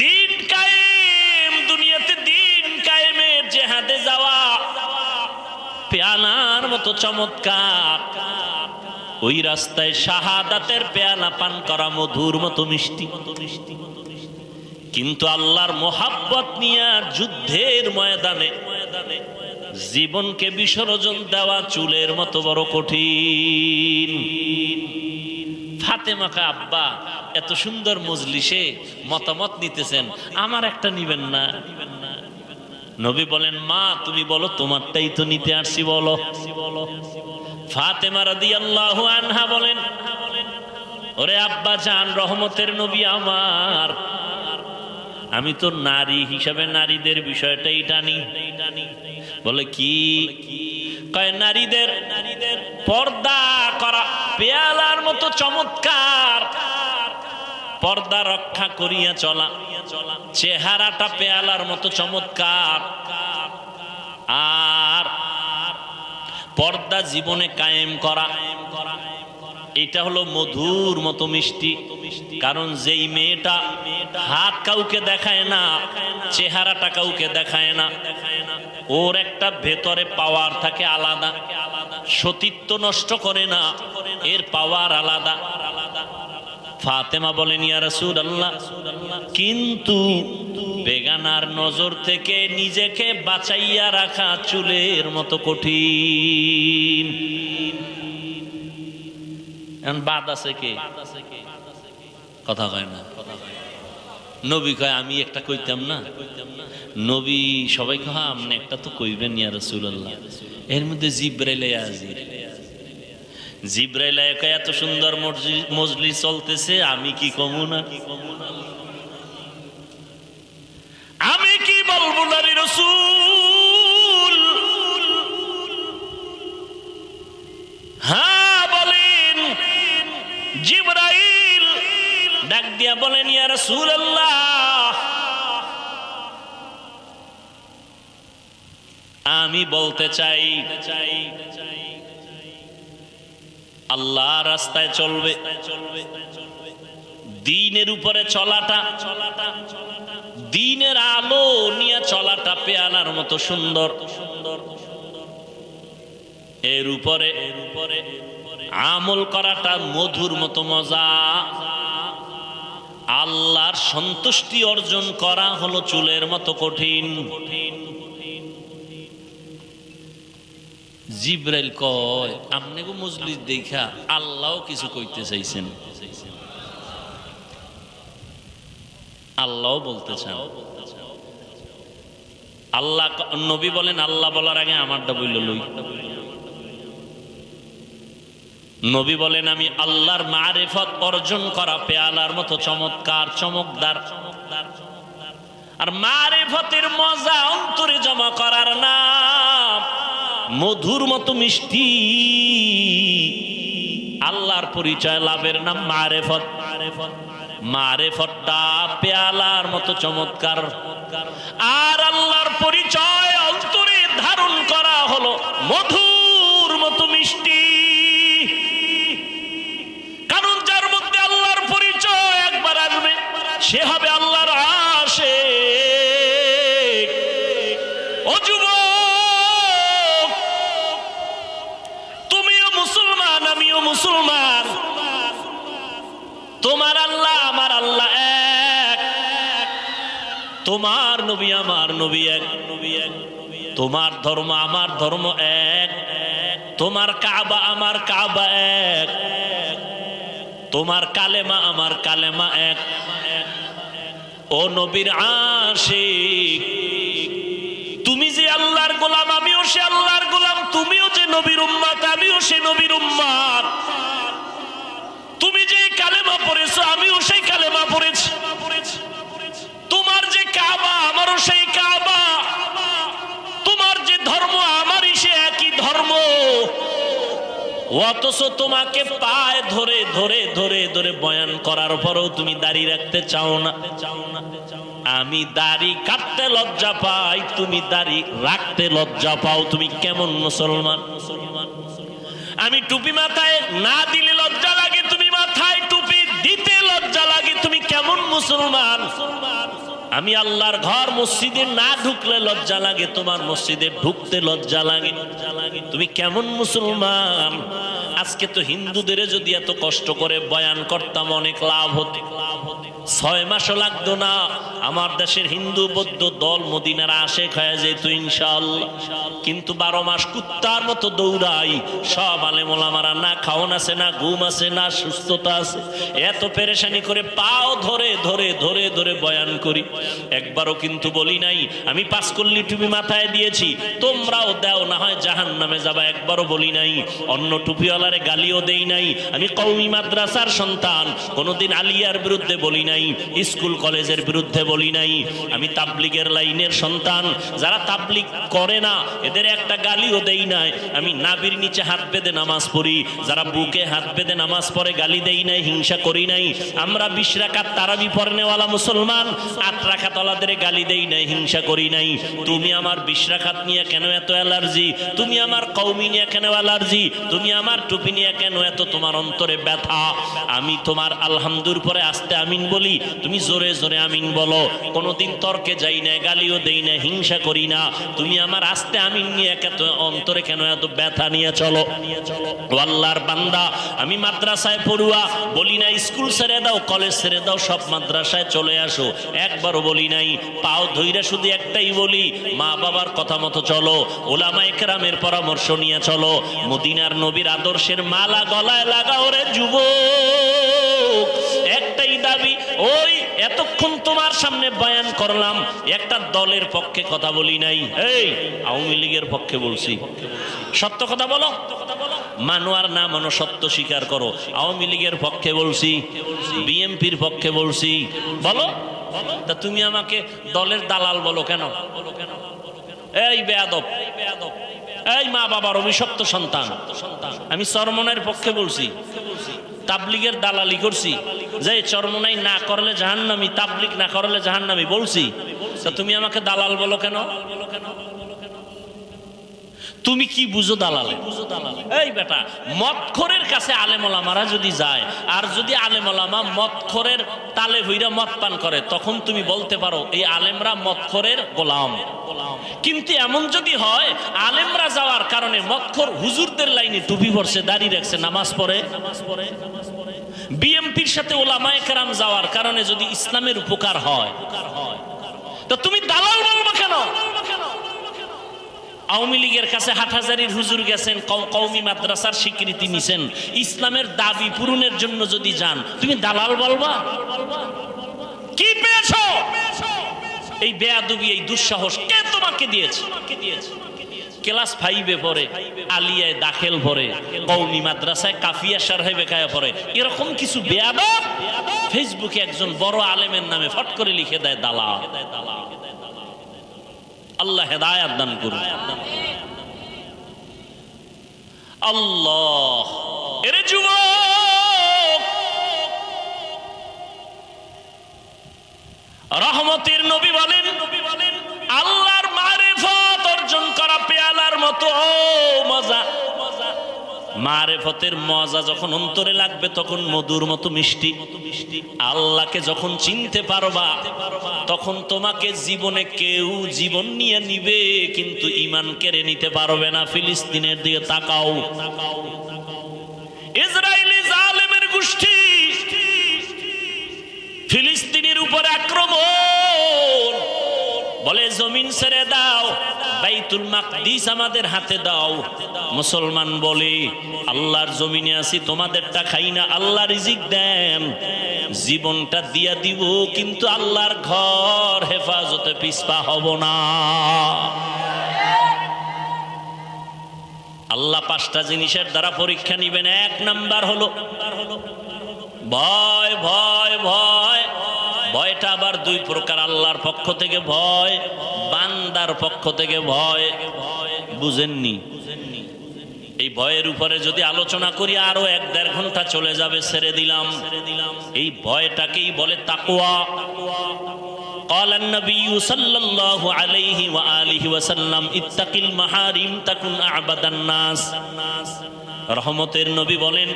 S1: দিন কায়েম, দুনিয়াতে দিন কায়েমের জিহাদে যাওয়া পেয়ালার মতো চমৎকার, ওই রাস্তায় শাহাদাতের পেয়ালা পান করা মধুর মতো মিষ্টি। কিন্তু আল্লাহর মোহাব্বত নিয়ে যুদ্ধের ময়দানে জীবনকে বিসর্জন দেওয়া চুলের মতো বড় কঠিন। ফাতেমাকে, আব্বা এত সুন্দর মজলিসে মতামত নিতেছেন, আমার একটা নিবেন না? নবী বলেন, মা তুমি বলো, তোমারটাই তো নিতে আসছি, বলো। ফাতেমা রাদিয়াল্লাহু আনহা বলেন, ওরে আব্বা জান, রহমতের নবী আমার, আমি তো নারী হিসাবে নারীদের বিষয়টাই টানি। বলে কি? কয় নারীদের পর্দা করা পেয়ালার মতো চমৎকার, পর্দা রক্ষা করিয়া চলা, চেহারাটা পেয়ালার মতো চমৎকার, আর পর্দা জীবনে কায়েম করা, এটা হলো মধুর মতো মিষ্টি। কারণ যেই মেয়েটা হাত কাউকে দেখায় না, চেহারাটা কাউকে দেখায় না, ওর একটা ভেতরে পাওয়ার থাকে আলাদা, সতীত্ব নষ্ট করে না, এর পাওয়ার আলাদা। ফাতেমা বলেন, ইয়া রাসূলুল্লাহ, কিন্তু বেগানার নজর থেকে নিজেকে বাঁচাইয়া রাখা চুলের মতো কঠিন। বাদ আছে কে? কথা কয় না। নবী কয়, আমি একটা কইতাম না? নবী সবাই কয়, আপনি একটা তো কইবেন ইয়া রাসূলুল্লাহ। এর মধ্যে জিবরাইল হাজির। জিবরাইল কয়, এত সুন্দর মজলিস চলতেছে, আমি কি কমু না? আমি কি বলবো না রে রাসূল? হ্যাঁ বলেন। জিবরাইল ডাক দিয়া বলেন, ইয়া রাসূলুল্লাহ, আমি বলতে চাই আল্লাহ রাস্তায় চলবে, দ্বীনের উপরে চলাটা, দ্বীনের আলো নিয়ে চলাটা পেয়ালার মতো সুন্দর, এর উপরে আমল করাটা মধুর মতো মজা, আল্লাহর সন্তুষ্টি অর্জন করা হলো চুলের মতো কঠিন। জিবরাইল কয়, আপনি গো মজলিস দেখা আল্লাহও কিছু কইতে চাইছেন, আল্লাহও বলতে চান। আল্লাহ, নবী বলেন, আল্লাহ বলার আগে আমারটা বইল লই। নবী বলেন, আমি আল্লাহর মারিফত অর্জন করা পেয়ালার মতো চমৎকার, চমকদার। আর মারিফতের মজা অন্তরে জমা করার নাম মধুর মতো মিষ্টি। আল্লাহর পরিচয় লাভের নাম মারিফত। মারিফতটা পেয়ালার মতো চমৎকার, আর আল্লাহর পরিচয় অন্তরে ধারণ করা হলো মধুর মতো মিষ্টি। কারণ যার মধ্যে আল্লাহর পরিচয় একবার আসবে, সে হবে আল্লাহর আশিক। ও যুবক, তুমিও মুসলমান, আমিও মুসলমান, তোমার আল্লাহ আমার আল্লাহ এক, তোমার নবী আমার নবী এক, তোমার ধর্ম আমার ধর্ম এক, তোমার কাবা আমার কাবা এক, তোমার কালেমা আমার কালেমা এক। ও নবীর আশিক, তুমি যে আল্লাহর গোলাম, আমিও সে আল্লাহর গোলাম, তুমিও যে নবীর উম্মত, আমিও সে নবীর উম্মত। তুমি যে কালেমা পড়েছো, আমিও সেই কালেমা পড়েছি। তোমার যে কাবা, আমারও সেই কাবা। তোমার যে ধর্ম, আমারই সে একই ধর্ম। অথচ তোমাকে পায়ে ধরে ধরে ধরে ধরে বয়ান করার পরেও তুমি দাড়ি রাখতে চাও না। আমি দাড়ি কাটতে লজ্জা পাই, তুমি দাড়ি রাখতে লজ্জা পাও। তুমি কেমন মুসলমান? আমি টুপি মাথায় না দিলে লজ্জা লাগে, তুমি মাথায় টুপি দিতে লজ্জা লাগে। তুমি কেমন মুসলমান? আমি আল্লাহর ঘর মসজিদে না ঢুকলে লজ্জা লাগে, তোমার মসজিদে ঢুকতে লজ্জা লাগে। তুমি কেমন মুসলমান? আজকে তো হিন্দুদের যদি এত কষ্ট করে বয়ান করতাম, অনেক লাভ হতো। 6 মাসও লাগতো না, আমার দেশের হিন্দু বৌদ্ধ দল মদিনার আশেক হয়ে যেত ইনশাআল্লাহ। কিন্তু 12 মাস কুত্তার মতো দৌড়াই। সব আলেম ওলামারা না খাওন আছে, না ঘুম আছে, না সুস্থতা আছে, এত পেরেশানি করে পাও ধরে ধরে ধরে ধরে বয়ান করি। একবারও কিন্তু বলি নাই আমি 5 কল্লি টুপি মাথায় দিয়েছি, তোমরাও দাও, না হয় জাহান্নামে যাবা। একবারও বলি নাই অন্য টুপিওয়ালা মাদ্রাসাওয়ালারে গালিও দেই নাই, আমি কওমি মাদ্রাসার সন্তান, কোনোদিন আলিয়ার বিরুদ্ধে বলি নাই, স্কুল কলেজের বিরুদ্ধে বলি নাই। আমি তাবলিগের লাইনের সন্তান, যারা তাবলিগ করে না এদের একটা গালিও দেই নাই। আমি নাভির নিচে হাত বেঁধে নামাজ পড়ি, যারা বুকে হাত বেঁধে নামাজ পড়ে গালি দেই নাই, হিংসা করি নাই। আমরা 20 রাকাত তারাবি পড়নেওয়ালা মুসলমান, 8 রাকাত ওয়ালাদের গালি দেই নাই, হিংসা করি নাই। তুমি আমার 20 রাকাত নিয়ে কেন এত অ্যালার্জি? তুমি আমার কওমি নিয়ে কেন অ্যালার্জি? তুমি আমার টুপি নিয়ে কেন এত তোমার অন্তরে ব্যথা? আমি তোমার আলহামদুর পরে আস্তে আমিন বলি, তুমি জোরে জোরে আমিন বলো। কোনোদিন তর্কে যাই না, গালিও দেই না, হিংসা করি না। তুমি আমার আস্তে আমিন নিয়ে এত অন্তরে কেন এত ব্যথা নিয়ে চলো? আল্লাহর বান্দা, আমি মাদ্রাসায় পড়ুয়া, বলি না স্কুল ছেড়ে দাও, কলেজ ছেড়ে দাও, সব মাদ্রাসায় চলে আসো, একবারও বলি নাই। পাও ধইরা শুধু একটাই বলি, মা বাবার কথা মতো চলো, ওলামায়ে কেরামের পরামর্শ নিয়ে চলো, মদিনার নবীর আদর্শের মালা গলায় লাগাও রে যুবক। একটাই দাবি, ওই এতক্ষণ তোমার সামনে বয়ান করলাম, একটা দলের পক্ষে কথা বলি নাই, এই আওয়ামী লীগের পক্ষে বলছি। সত্য কথা বলো, মানো আর না মানো সত্য স্বীকার করো। আওয়ামী লীগের পক্ষে বলছি, বিএনপির পক্ষে বলছি, বলো। তা তুমি আমাকে দলের দালাল বলো কেন? এই বেয়াদব, এই মা বাবার অভিশপ্ত সন্তান। আমি চরমনাইয়ের পক্ষে বলছি, তাবলিগের দালালি করছি, যে চরমনাই না করলে জাহান্নামী, তাবলিগ না করলে জাহান্নামী বলছি। তা তুমি আমাকে দালাল বলো কেন? তুমি কি বুঝো দালালে? এই বেটা, মদখোরের কাছে আলেম ওলামারা যদি যায়, আর যদি আলেম ওলামা মদখোরের তালে হইরা মদ পান করে, তখন তুমি বলতে পারো এই আলেমরা মদখোরের গোলাম। কিন্তু এমন যদি হয় আলেমরা যাওয়ার কারণে মদখোর হুজুরদের লাইনে টুপি পরছে, দাড়ি রাখছে, নামাজ পড়ে, বিএমপির সাথে ওলামায়ে কেরাম যাওয়ার কারণে যদি ইসলামের উপকার হয়, তো তুমি দালাল বলবো কেন? আওয়ামী লীগের কাছে হাটহাজারীর হুজুর গেছেন, কওমি মাদ্রাসার স্বীকৃতি নিছেন, ইসলামের দাবি পূরণের জন্য যদি যান, তুমি দালাল বলবা? কি পেয়েছো? এই বেয়াদবি, এই দুঃসাহস কে তোমাকে দিয়েছে? ক্লাস 5-এ পড়ে, আলিয়ায় দাখিল পড়ে, কওমি মাদ্রাসায় কাফিয়া শারহে বেকায়া পড়ে, এরকম কিছু বেয়াদব ফেসবুকে একজন বড় আলেমের নামে ফট করে লিখে দেয় দালাল। আল্লাহ হেদায়েত দান করুন। আল্লাহ, এরে যুবক, রহমতের নবী বলেন, আল্লাহর মারিফত অর্জন করা পেয়ালার মতো মজা। মারিফতের মজা যখন অন্তরে লাগবে তখন মধুর মতো মিষ্টি। আল্লাহকে যখন চিনতে পারবা তখন তোমাকে জীবনে কেউ জীবন নিয়ে নিবে, কিন্তু ঈমান কেড়ে নিতে পারবে না। ফিলিস্তিনের দিকে তাকাও, ইসরায়েলি জালেমের গোষ্ঠী ফিলিস্তিনের উপর আক্রমণ, বলে জমিন ছেড়ে দাও, বাইতুল মাকদিস আমাদের হাতে দাও। মুসলমান বলে আল্লাহর জমিনে আছি, তোমাদেরটা খাই না, আল্লাহ রিজিক দেন, জীবনটা দিয়া দিব, কিন্তু আল্লাহর ঘর হেফাজতে পিছপা হব না। আল্লাহ 5টা জিনিসের দ্বারা পরীক্ষা নিবেন। 1 নাম্বার হলো ভয়। ভয় ভয় ভয়টা আবার 2 প্রকার, আল্লাহর পক্ষ থেকে ভয়, বান্দার পক্ষ থেকে ভয়। বুঝেননি? এই ভয়ের উপরে যদি আলোচনা করি আরো 1-1.5 ঘন্টা চলে যাবে, ছেড়ে দিলাম। এই ভয়টাকেই বলে তাকওয়া। قال النبي صلى الله عليه وآله وسلم اتق المحارم تكن أعبد الناس। রহমতের নবী বলেন,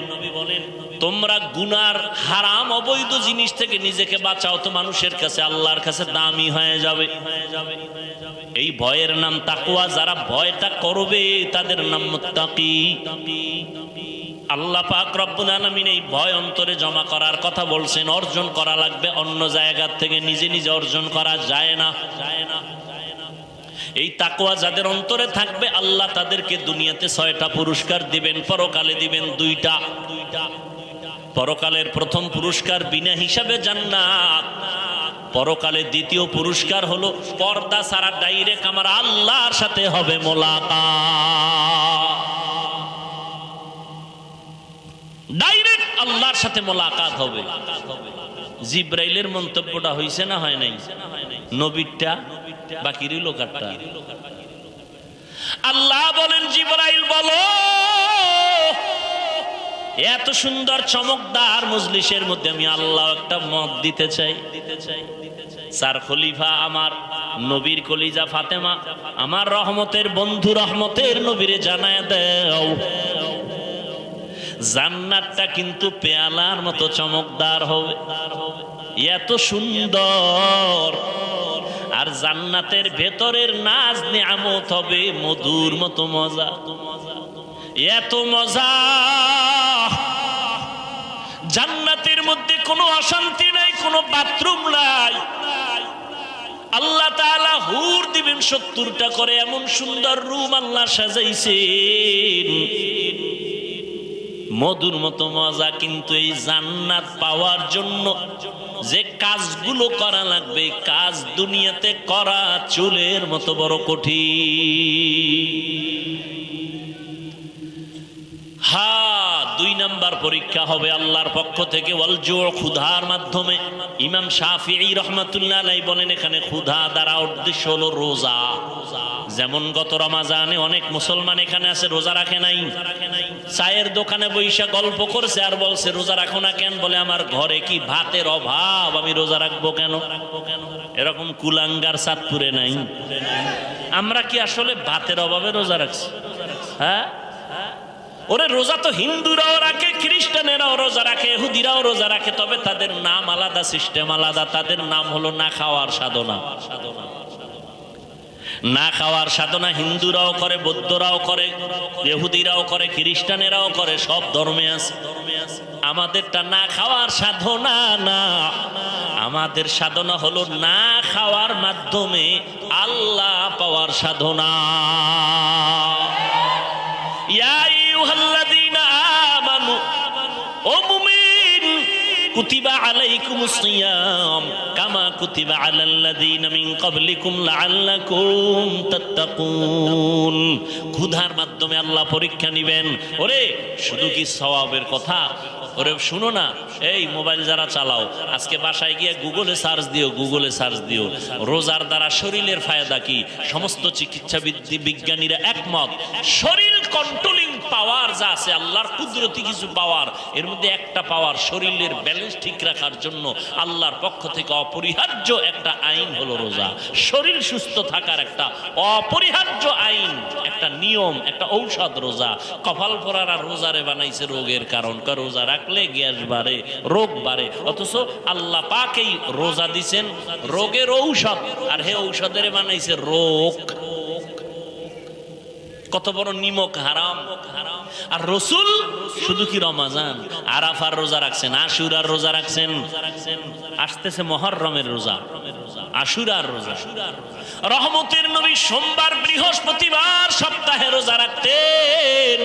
S1: তোমরা গুনার হারাম অবৈধ জিনিস থেকে নিজেকে বাঁচাও, তো মানুষের কাছে আল্লাহর কাছে দামি হয়ে যাবে। এই ভয়ের নাম তাকওয়া। যারা ভয়টা করবে তাদের নাম মুত্তাকি। আল্লাহ পাক রব্বুল আলামিন এই ভয় অন্তরে জমা করার কথা বলছেন। অর্জন করা লাগবে, অন্য জায়গা থেকে নিজে নিজে অর্জন করা যায় না। এই তাকওয়া যাদের অন্তরে থাকবে আল্লাহ তাদেরকে দুনিয়াতে 6টা পুরস্কার দিবেন, পরকালে দিবেন 2টা। পরকালের প্রথম পুরস্কার বিনা হিসাবে জান্নাত, পরকালে দ্বিতীয় পুরস্কার হলো পর্দা ছাড়া ডাইরেক্ট আমার আল্লাহর সাথে হবে মোলাকাত। আল্লাহর সাথে মোলাকাত হবে। জিব্রাইলের মন্তব্যটা হইছে না হয় নাই? নবীরটা বাকি রইল কারটা? আল্লাহ বলেন জিব্রাইল বলো, এত সুন্দর চমকদার মজলিসের মধ্যে আমি আল্লাহ একটা মত দিতে চাই। চার খলিফা আমার নবীর কলিজা ফাতেমা, আমার রহমতের বন্ধু রহমতের নবীরে জানায় দাও, জান্নাতটা কিন্তু পেয়ালার মতো চমকদার হবে, এত সুন্দর। আর জান্নাতের ভেতরের নাজ নিয়ামত হবে মধুর মতো মজা, এত মজা। জান্নাতের মধ্যে কোনো অশান্তি নাই, কোনো বাথরুম নাই। আল্লাহ তাআলা হুর দিবেন 70টা করে, এমন সুন্দর রুম আল্লাহ সাজাইছেন, মধুর মতো মজা। কিন্তু এই জান্নাত পাওয়ার জন্য যে কাজগুলো করা লাগবে, কাজ দুনিয়াতে করা চুলের মতো বড় কঠিন। হ্যাঁ, 2 নাম্বার পরীক্ষা হবে আল্লাহর পক্ষ থেকে, ওয়াল জু, ক্ষুধার মাধ্যমে। ইমাম শাফিঈ রাহমাতুল্লাহ আলাইহি বলেন এখানে ক্ষুধা দ্বারা উদ্দেশ্য হলো রোজা। যেমন গত রমাজানে অনেক মুসলমান এখানে আছে রোজা রাখে নাই, চায়ের দোকানে বৈশা গল্প করছে আর বলছে রোজা রাখো না কেন? বলে আমার ঘরে কি ভাতের অভাব, আমি রোজা রাখবো কেন? এরকম কুলাঙ্গার চাঁদপুরে নাই। আমরা কি আসলে ভাতের অভাবে রোজা রাখছি? হ্যাঁ, ওরে রোজা তো হিন্দুরাও রাখে, খ্রিস্টানেরাও রোজা রাখে, ইহুদিরাও রোজা রাখে, তবে তাদের নাম আলাদা, সিস্টেম আলাদা। তাদের নাম হলো না খাওয়ার সাধনা। না খাওয়ার সাধনা হিন্দুরাও করে, বৌদ্ধরাও করে, ইহুদিরাও করে, খ্রিস্টানেরাও করে, সব ধর্মে আছে। আমাদেরটা না খাওয়ার সাধনা না, আমাদের সাধনা হলো না খাওয়ার মাধ্যমে আল্লাহ পাওয়ার সাধনা। ইয়া আইয়ুহাল্লাযীনা আমানু, ও মুমিন, কুতিবা আলাইকুমুস সিয়াম কামা কুতিবা আলাল্লাযীনা মিন ক্বাবলিকুম লাআল্লাকুম তাত্তাকুন। ক্ষুধার মাধ্যমে আল্লাহ পরীক্ষা নেবেন। ওরে শুধু কি সওয়াবের কথা? ওরে শুনো না, এই মোবাইল যারা চালাও, আজকে বাসায় গিয়ে গুগলে সার্চ দিও, গুগলে সার্চ দিও রোজার দ্বারা শরীরের ফায়দা কি। সমস্ত চিকিৎসা বিজ্ঞানীরা একমত, শরীর কন্ট্রোলিং পাওয়ার যা আছে, আল্লাহর কুদরতি কিছু পাওয়ার, এর মধ্যে একটা পাওয়ার শরীরের ব্যালেন্স ঠিক রাখার জন্য আল্লাহর পক্ষ থেকে অপরিহার্য একটা আইন হলো রোজা। শরীর সুস্থ থাকার একটা অপরিহার্য আইন, একটা নিয়ম, একটা ঔষধ রোজা। কপাল পরারা রোজারে বানাইছে রোগের কারণ, রোজা রাখলে গ্যাস বাড়ে, রোগ বাড়ে, অথচ আল্লাহ পাক এই রোজা দিছেন রোগের ঔষধ, আর হে ঔষধের বানাইছে রোগ। কত বড় নিমক হারাম। আর রসুল শুধু কি রমাজান, আরাফার রোজা রাখছেন, আশুরার রোজা রাখছেন, আসতেছে মুহররমের রোজা, আশুরার রোজা। রহমতের নবী সোমবার বৃহস্পতিবার সপ্তাহে রোজা রাখতেন।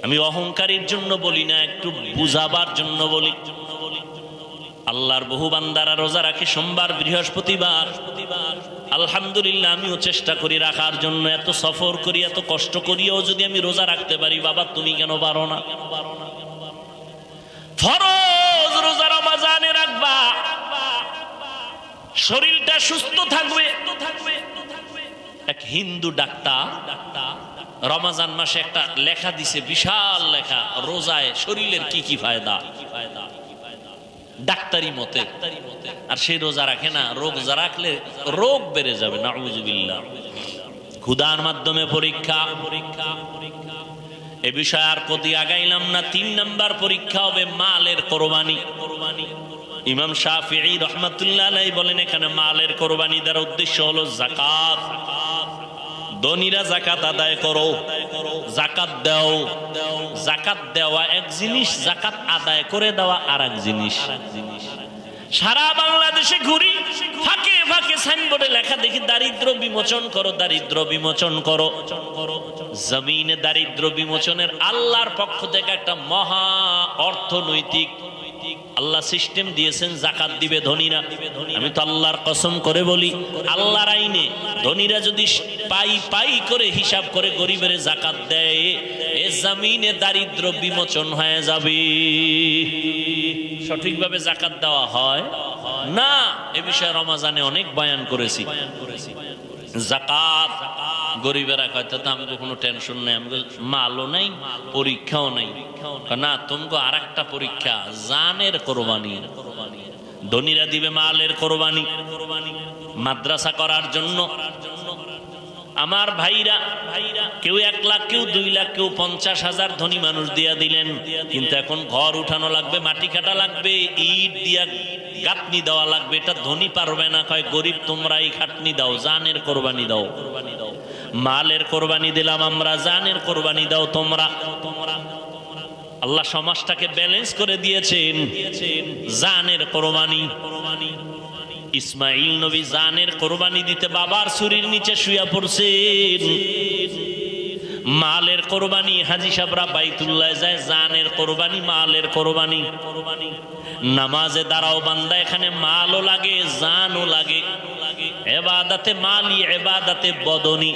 S1: আমি অহংকারীর জন্য বলি না, একটু বুঝাবার জন্য বলি। আল্লাহর বহু বান্দারা রোজা রাখে সোমবার বৃহস্পতিবার। আলহামদুলিল্লাহ, আমিও চেষ্টা করি রাখার জন্য। এত সফর করি, এত কষ্ট করিও যদি আমি রোজা রাখতে পারি, বাবা তুমি কেন পারো না? ফরজ রোজা রমাজানে রাখবা, শরীরটা সুস্থ থাকবে। এক হিন্দু ডাক্তার রমাজান মাসে একটা লেখা দিছে, বিশাল লেখা, রোজায় শরীরের কি কি ফায়দা, ডাক্তারি মতে। আর সেই রোজা রাখে না, রোজা রাখলে রোগ বেড়ে যাবে, নাউযুবিল্লাহ। ক্ষুধার মাধ্যমে পরীক্ষা, এ বিষয়ে আর কতি আগাইলাম না। 3 নাম্বার পরীক্ষা হবে মালের কোরবানি। ইমাম শাফিঈ রাহমাতুল্লাহ আলাইহি বলেন এখানে মালের কোরবানি দ্বারা উদ্দেশ্য হলো যাকাত। ধনীরা যাকাত আদায় করো, যাকাত দাও। যাকাত দেওয়া এক জিনিস, যাকাত আদায় করে দেওয়া আর এক জিনিস। সারা বাংলাদেশে ঘুরি, ফাঁকে ফাঁকে সাইনবোর্ডে লেখা দেখি দারিদ্র বিমোচন করো, দারিদ্র বিমোচন করো। জমিনে দারিদ্র বিমোচনের আল্লাহর পক্ষ থেকে একটা মহা অর্থনৈতিক আল্লাহ সিস্টেম দিয়েছেন, যাকাত দিবে ধনীরা। আমি তো আল্লাহর কসম করে বলি, আল্লাহর আইনে ধনীরা যদি পাই পাই করে হিসাব করে গরিবের যাকাত দেয়, এ জমিনে দারিদ্র বিমোচন হয়ে যাবে। সঠিকভাবে জাকাত দেওয়া হয় না, এ বিষয়ে রমাজানে অনেক বয়ান করেছি। জাকাত গরিবেরা কয়তো তো আমাকে কোনো টেনশন নেই, আমাকে মালও নাই, পরীক্ষাও নাই। না, তোমাকে আর একটা পরীক্ষা, জানের কোরবানি। ধনীরা দিবে মালের কোরবানি মাদ্রাসা করার জন্য। আমার ভাইরা কেউ 1 লাখ, কেউ 2 লাখ, কেউ 50,000 ধনী মানুষ দিয়া দিলেন। কিন্তু এখন ঘর উঠানো লাগবে, মাটি কাটা লাগবে, ইট দিয়া গাঁথনি দেওয়া লাগবে। এটা ধনী পারবে না, কয় গরিব তোমরাই খাটনি দাও, জানের কোরবানি দাও। মালের কোরবানি দিলাম আমরা, জানের কোরবানি দাও তোমরা। আল্লাহ সমাজটাকে ব্যালেন্স করে দিয়েছেন, জানের কোরবানি। ইসমাইল নবী জানের কোরবানি দিতে বাবার ছুরির নিচে শুয়ে পড়ছেন। মালের কোরবানি হাজী সাহেবরা বাইতুল্লাহ যায়, জানের কোরবানি, মালের কোরবানি। নামাজে দাঁড়াও বান্দা, এখানে মালও লাগে, জানও লাগে। ইবাদতে মালি, ইবাদতে বদনি।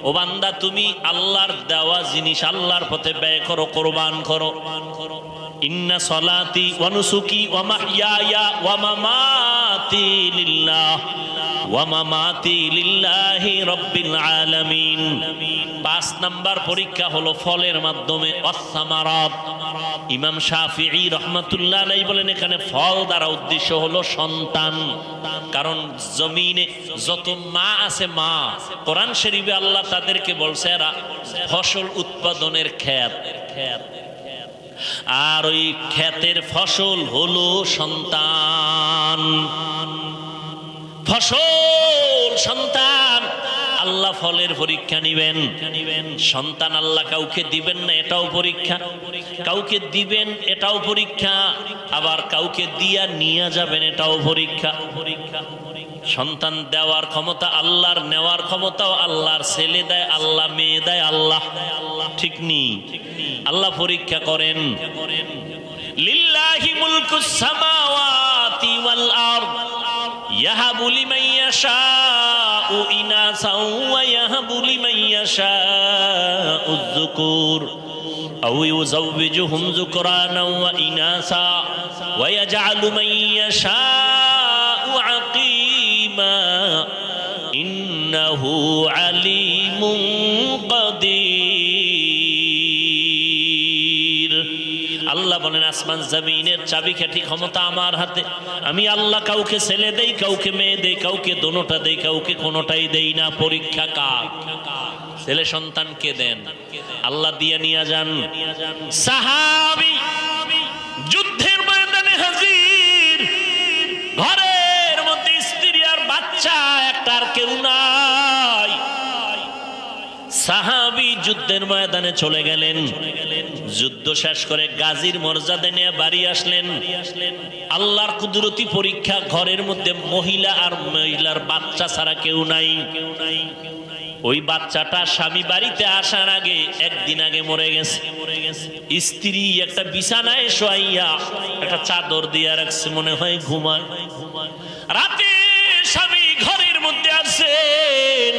S1: ও বান্দা, তুমি আল্লাহর দেওয়া জিনিস আল্লাহর পথে ব্যয় করো, কোরবান করো। ইন্না সলাতি ওয়া নুসুকি ওয়া মাহইয়ায়া ওয়া মামাতি লিল্লাহ ওয়া মামাতি লিল্লাহি রাব্বিল আলামিন। 5 নাম্বার পরীক্ষা হলো ফলের মাধ্যমে, ওয়াসসামারাত। ইমাম শাফিঈ রাহমাতুল্লাহ আলাইহি বলেন এখানে ফল দ্বারা উদ্দেশ্য হলো সন্তান। কারণ জমিনে যত মা আছে, মা, কোরআন শরীফে আল্লাহ তাদেরকে বলছে এরা ফসল উৎপাদনের ক্ষেত। আর ওই ক্ষেতের ফসল হলো সন্তান। ফসল সন্তান। আল্লাহ ফলের পরীক্ষা নিবেন। সন্তান আল্লাহ কাউকে দিবেন না, এটাও পরীক্ষা। কাউকে দিবেন, এটাও পরীক্ষা। আবার কাউকে দিয়া নিয়ে যাবেন, এটাও পরীক্ষা। সন্তান দেওয়ার ক্ষমতা আল্লাহর, নেওয়ার ক্ষমতাও আল্লাহর। ছেলে দেয় আল্লাহ, মেয়ে দেয় আল্লাহ, ঠিক নি? আল্লাহ পরীক্ষা করেন। লিল্লাহি মুলকুস সামাওয়াতি ওয়াল আরদ ইয়াহাবু লিমান ইয়াশাউ ইনাসাও ওয়া ইয়াহাবু লিমান ইয়াশাউ যুকুর আও ইউযাওবিজুহুম যুকরানা ওয়া ইনাসা ওয়া ইয়াজআলু মান ইয়াশাউ আকিমা ইন্নাহু আলিমুন কাদির। আল্লাহ বলেন আসমান জমিনের চাবিকাঠি ক্ষমতা আমার হাতে। আমি আল্লাহ কাউকে ছেলে দেই, কাউকে মেয়ে দেই, কাউকে দোনোটা দেই, কাউকে কোনোটাই দেই না। পরীক্ষা কার? ছেলে সন্তানকে দেন, আল্লাহ দিয়ে নিয়ে যান। সাহাবী যুদ্ধের ময়দানে হাজির, ঘরের মধ্যে স্ত্রী আর বাচ্চা, একটার কেউ নাই। সাহাবী যুদ্ধের ময়দানে চলে গেলেন। যুদ্ধ শেষ করে গাজীর মর্যাদা নিয়ে বাড়ি আসলেন। আল্লাহর কুদরতি পরীক্ষা, ঘরের মধ্যে মহিলা আর মহিলার বাচ্চা ছাড়া কেউ নাই। ওই বাচ্চাটা স্বামী বাড়িতে আসার আগে, একদিন আগে মরে গেছে। স্ত্রী একটা বিছানায় শোয়াইয়া একটা চাদর দিয়ে রাখছে, মনে হয় ঘুমায়। রাতে স্বামী ঘরের মধ্যে আসেন,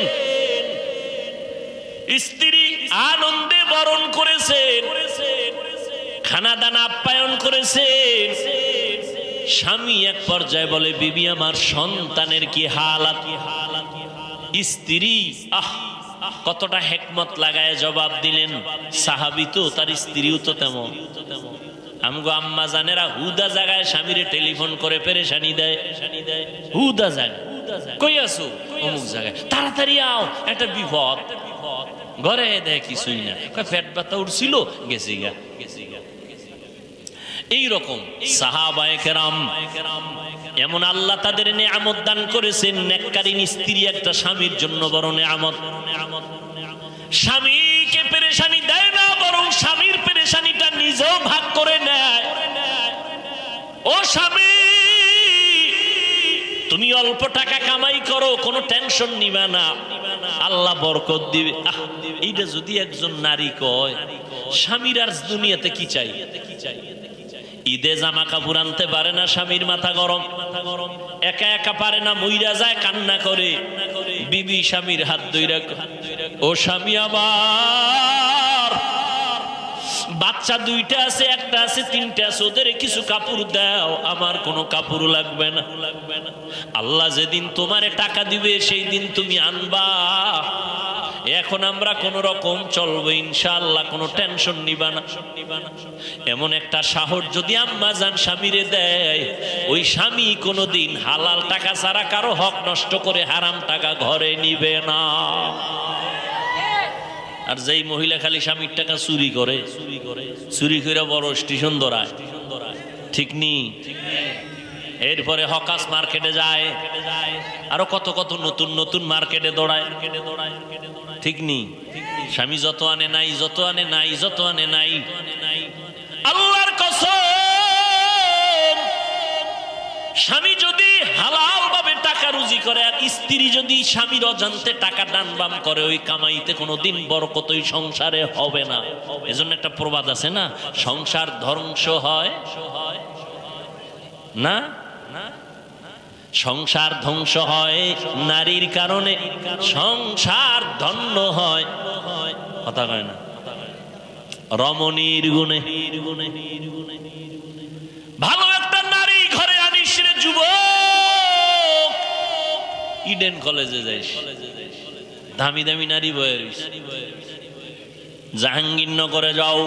S1: স্ত্রী আনন্দে বরণ করেছেন, খানা দানা আপ্যায়ন করেছেন। স্বামী এক পর্যায়ে বলে, বিবি আমার সন্তানের কি হালাত? স্ত্রী কতটা হেকমত লাগায় জবাব দিলেন। সাহাবী তো, তার স্ত্রীও তো তেমন। আমগো আম্মা জানেরা হুদা জায়গায় স্বামীরে টেলিফোন করে পেরেশানি দেয়। হুদা জায়গায় কই আছো? অমুক জায়গায়, তাড়াতাড়ি আও, একটা বিপদ। ঘরে দেয় কিছুই না, পেট ব্যথা উঠছিল, গেছি গা। এইরকম সাহাবায়ে কেরাম, এমন আল্লাহ তাদের নেয়ামত দান করেছেন। নেককারিন স্ত্রী একটা স্বামীর জন্য বড় নেয়ামত। স্বামীকে পেরেশানি দেয় না, বরং স্বামীর পেরেশানিটা নিজেও ভাগ করে নেয়। ও স্বামী, তুমি অল্প টাকা কামাই করো, কোনো টেনশন নিবে না, আল্লাহ বরকত দিবে। এইটা যদি একজন নারী কয়, স্বামীর আর দুনিয়াতে কি চাই? ঈদে জামা কাপড় আনতে পারে না, স্বামীর মাথা গরম, একা একা পারে না, মইরা যায়, কান্না করে। বিবি স্বামীর হাত ধইরা, ও স্বামী আমার, বাচ্চা দুইটা আছে, একটা আছে, তিনটা আছে, ওদের কিছু কাপড় দাও, আমার কোনো কাপড় লাগবে না। আল্লাহ যেদিন তোমারে টাকা দিবে সেই দিন তুমি আনবা। এখন আমরা কোন রকম চলবো ইনশাআল্লাহ, কোনো টেনশন নিবা না। এমন একটা সাহস যদি আম্মা জান স্বামীরে দেয়, ওই স্বামী কোনোদিন হালাল টাকা ছাড়া কারো হক নষ্ট করে হারাম টাকা ঘরে নিবে না। আর যেই মহিলা খালি স্বামীর টাকা চুরি করে, চুরি করে বড় স্টেশন দৌড়ায়, ঠিক নি? এরপরে হকাস মার্কেটে যায়, আরো কত কত নতুন নতুন মার্কেটে দৌড়ায়, ঠিক নি? স্বামী যত আনে নাই, যত আনে নাই, যত আনে নাই। আল্লাহর কসম, স্বামী যদি হালাল ভাবে টাকা রুজি করে আর স্ত্রী যদি স্বামীর অজান্তে টাকা ডান বাম করে, ওই কামাইতে কোনোদিন বরকত ওই সংসারে হবে না। এজন্য একটা প্রবাদ আছে না, সংসার ধ্বংস হয় না, সংসার ধ্বংস হয় নারীর কারণে, সংসার ধন্য হয়, কথা কয় না, রমণীর গুণে। ভালো একটা নারী ঘরে আনিস রে যুবক, ইডেন কলেজে যাইস, দামি দামি নারী বয়ে রইস, জাহাঙ্গীরনগরে যাও,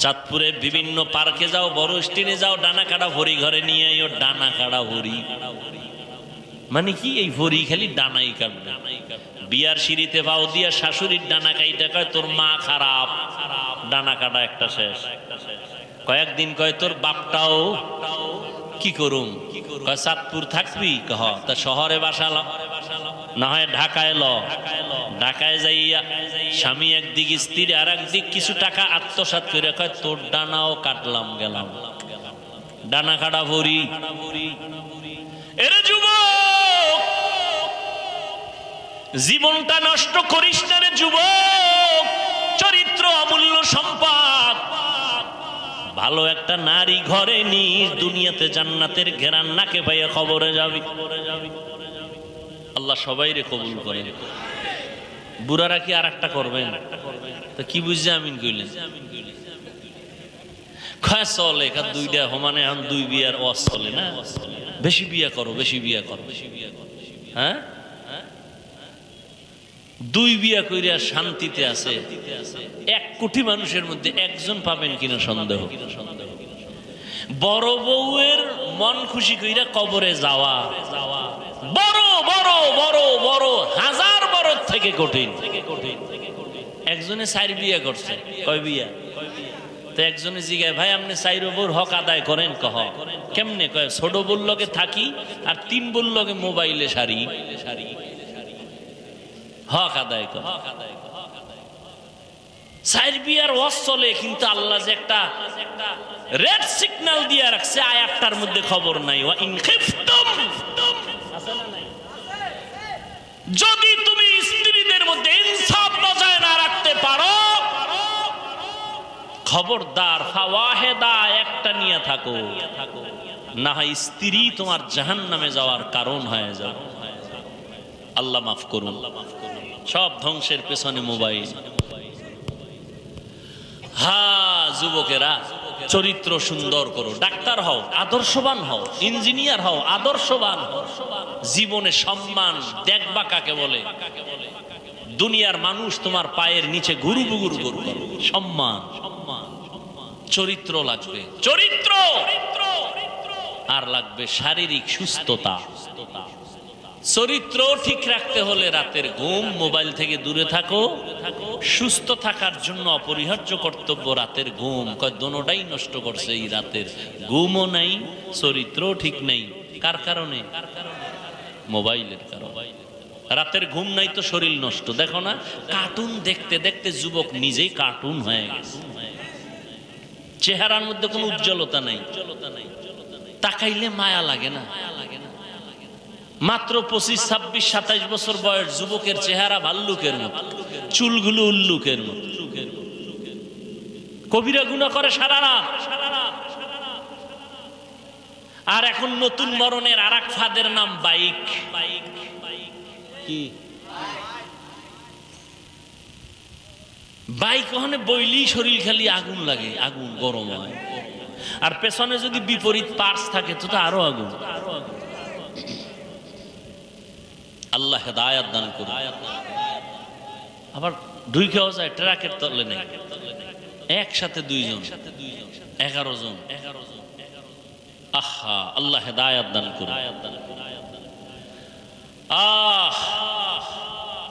S1: চাঁদপুরে বিভিন্ন পার্কে যাও, বড় স্টিনে যাও, ডানা কাটা ভরি ঘরে নিয়ে আইও। ডানা কাটা ভরি মানে কি? এই ভরি খালি ডানাই কাটবে। বিয়ার সিঁড়িতে পাও দিয়া শাশুড়ির ডানা কাইটা কয় তোর মা খারাপ, ডানা কাটা একটা শেষ। কয়েকদিন কয় তোর বাপটাও কি করুম, কয় চাঁদপুর থাকবি, কহ তা শহরে বাসালাম, না হয় ঢাকায় ল। ঢাকায় যাইয়া স্বামী একদিক, স্ত্রী আর একদিক, কিছু টাকা আত্মসাৎ করে কয় তোর ডানাও কাটলাম গেলাম, ডানা কাটা ভরি। এরে যুবক, জীবনটা নষ্ট করিস না রে যুবক, চরিত্র অমূল্য সম্পদ। ভালো একটা নারী ঘরে নিস, দুনিয়াতে জান্নাতের ঘেরান নাকে পাইয়া খবরে যাবি। আল্লাহ সবাই রে কবুল করে। বুড়ারা কি আর একটা করবেন? তো কি বুঝছে আমিন কইলেন? খায় চলে একা দুইটা সমানে, এখন দুই বিয়ার ওয়াজ চলে না, বেশি বিয়া করো, বেশি বিয়া করো, হ্যাঁ দুই বিয়া কইরা শান্তিতে আছে। 1 কোটি মানুষের মধ্যে একজন পাবেন কিনা সন্দেহ। বড় বউয়ের মন খুশি কইরা কবরে যাওয়া বড় বড় বড় বড় হাজার বড় থেকে কঠিন। একজনে 4 বিয়া করছে, কয় বিয়া? তো একজনে জিগায় ভাই আপনি 4 বউর হক আদায় করেন? কহ কেমনে? কয় ছোট বউর লগে থাকি আর 3 বউর লগে মোবাইলে সারি, হক আদায় কর। 4 বিয়ার ওয়াজ চলে, কিন্তু আল্লাহ যে একটা রেড সিগন্যাল দিয়ে রাখছে, আয়াতটার মধ্যে খবর নাই। ওয়া ইন খিফতুম, যদি তুমি স্ত্রীদের মধ্যে ইনসাফ বজায় না রাখতে পারো, খবরদার ফাওয়াহেদা একটা নিয়ে থাকো, না হয় স্ত্রী তোমার জাহান্নামে যাওয়ার কারণ হয়ে যাবে। আল্লাহ মাফ করুন। সব ধ্বংসের পেছনে মোবাইল। হ্যাঁ যুবকেরা, চরিত্র সুন্দর করো, ডাক্তার হও, আদর্শবান হও, ইঞ্জিনিয়ার হও, আদর্শবান হও। জীবনে সম্মান দেখবা কাকে বলে? দুনিয়ার মানুষ তোমার পায়ের নিচে গুরু বুগুর গুরু করো, সম্মান। চরিত্র লাগবে, চরিত্র আর লাগবে শারীরিক সুস্থতা। চরিত্র ঠিক রাখতে হলে রাতের ঘুম, মোবাইল থেকে দূরে থাকো। সুস্থ থাকার জন্য অপরিহার্য কর্তব্য রাতের ঘুম। কয় দোনোটাই নষ্ট করছে এই রাতের ঘুমও নাই, চরিত্রও ঠিক নেই। কার কারণে? মোবাইলের কারণে। রাতের ঘুম নাই তো শরীর নষ্ট। দেখো না, কার্টুন দেখতে দেখতে যুবক নিজেই কার্টুন হয়ে গেছে। চেহারার মধ্যে কোনো উজ্জ্বলতা নাই, তাকাইলে মায়া লাগে না। মাত্র 25, 26, 27 বছর বয়স যুবকের চেহারা ভাল্লুকের মতো, চুলগুলো উল্লুকের মতো। কবিরা গুনাহ করে সারা রাত। আর এখন নতুন মরণের আরেক ফাঁদের নাম বাইক। কি বাইক ওখানে বইলেই শরীর খালি আগুন লাগে, আগুন গরম হয়। আর পেছনে যদি বিপরীত পার্স থাকে তো আরো আগুন। আল্লাহ হেদায়াত দান করুন। আবার ঢুকেও যায় ট্রাকের তলে নেই, একসাথে 2 জন 11 জন। আহা, আল্লাহ হেদায়াত দান করুন।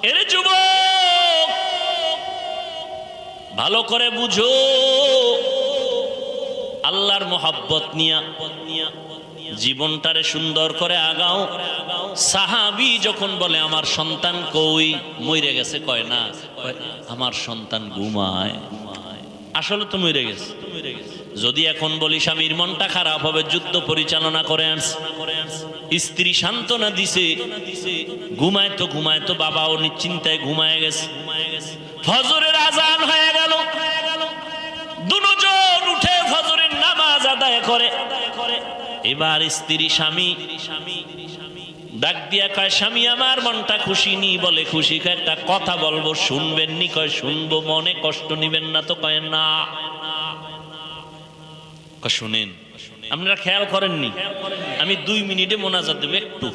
S1: এরে যুবক, ভালো করে বুঝো, আল্লাহর মোহাব্বত নিয়া জীবনটারে সুন্দর করে আগাও। সাহাবী যখন বলে আমার সন্তান কই, মরে গেছে, কয় না, আমার সন্তান ঘুমায়। আসলে তো মরে গেছে। যদি এখন বলি স্বামীর মনটা খারাপ হবে, যুদ্ধ পরিচালনা করে আনছে, স্ত্রী সান্ত্বনা দিছে, ঘুমায় তো বাবাও নিশ্চিন্তায় ঘুমায় গেছে। ফজরের আজান হয়ে গেল, দুজন উঠে ফজরের নামাজ আদায় করে। এবার স্ত্রী স্বামী ডাক দিয়া কয়, স্বামী আমার মনটা খুশি নি। বলে খুশি, একটা কথা বলবো, শুনবেন নি? কয় শুনবো। মনে কষ্ট নিবেন না তো? কয় না। শুনেন, আপনারা খেয়াল করেননি, আমি 2 মিনিটে মোনাজাত দেব একটু।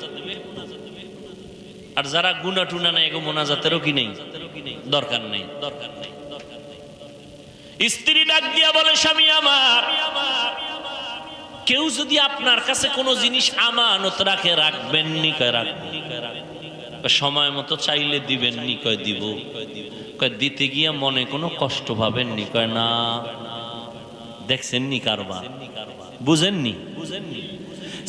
S1: আর যারা গুনা টুনা নাই, এগো মোনাজাতেরও কি নেই, দরকার নেই। স্ত্রী ডাক দিয়া বলে, স্বামী আমার, কেউ যদি আপনার কাছে কোনো জিনিস আমানত রাখে, রাখবেন নি? কয় রাখবেন। সময় মতো চাইলে দিবেন নি? কয় দিব। কয় দিতে গিয়া মনে কোনো কষ্ট পাবেন নি? কয় না। দেখছেন নি কারবার, বুঝেননি?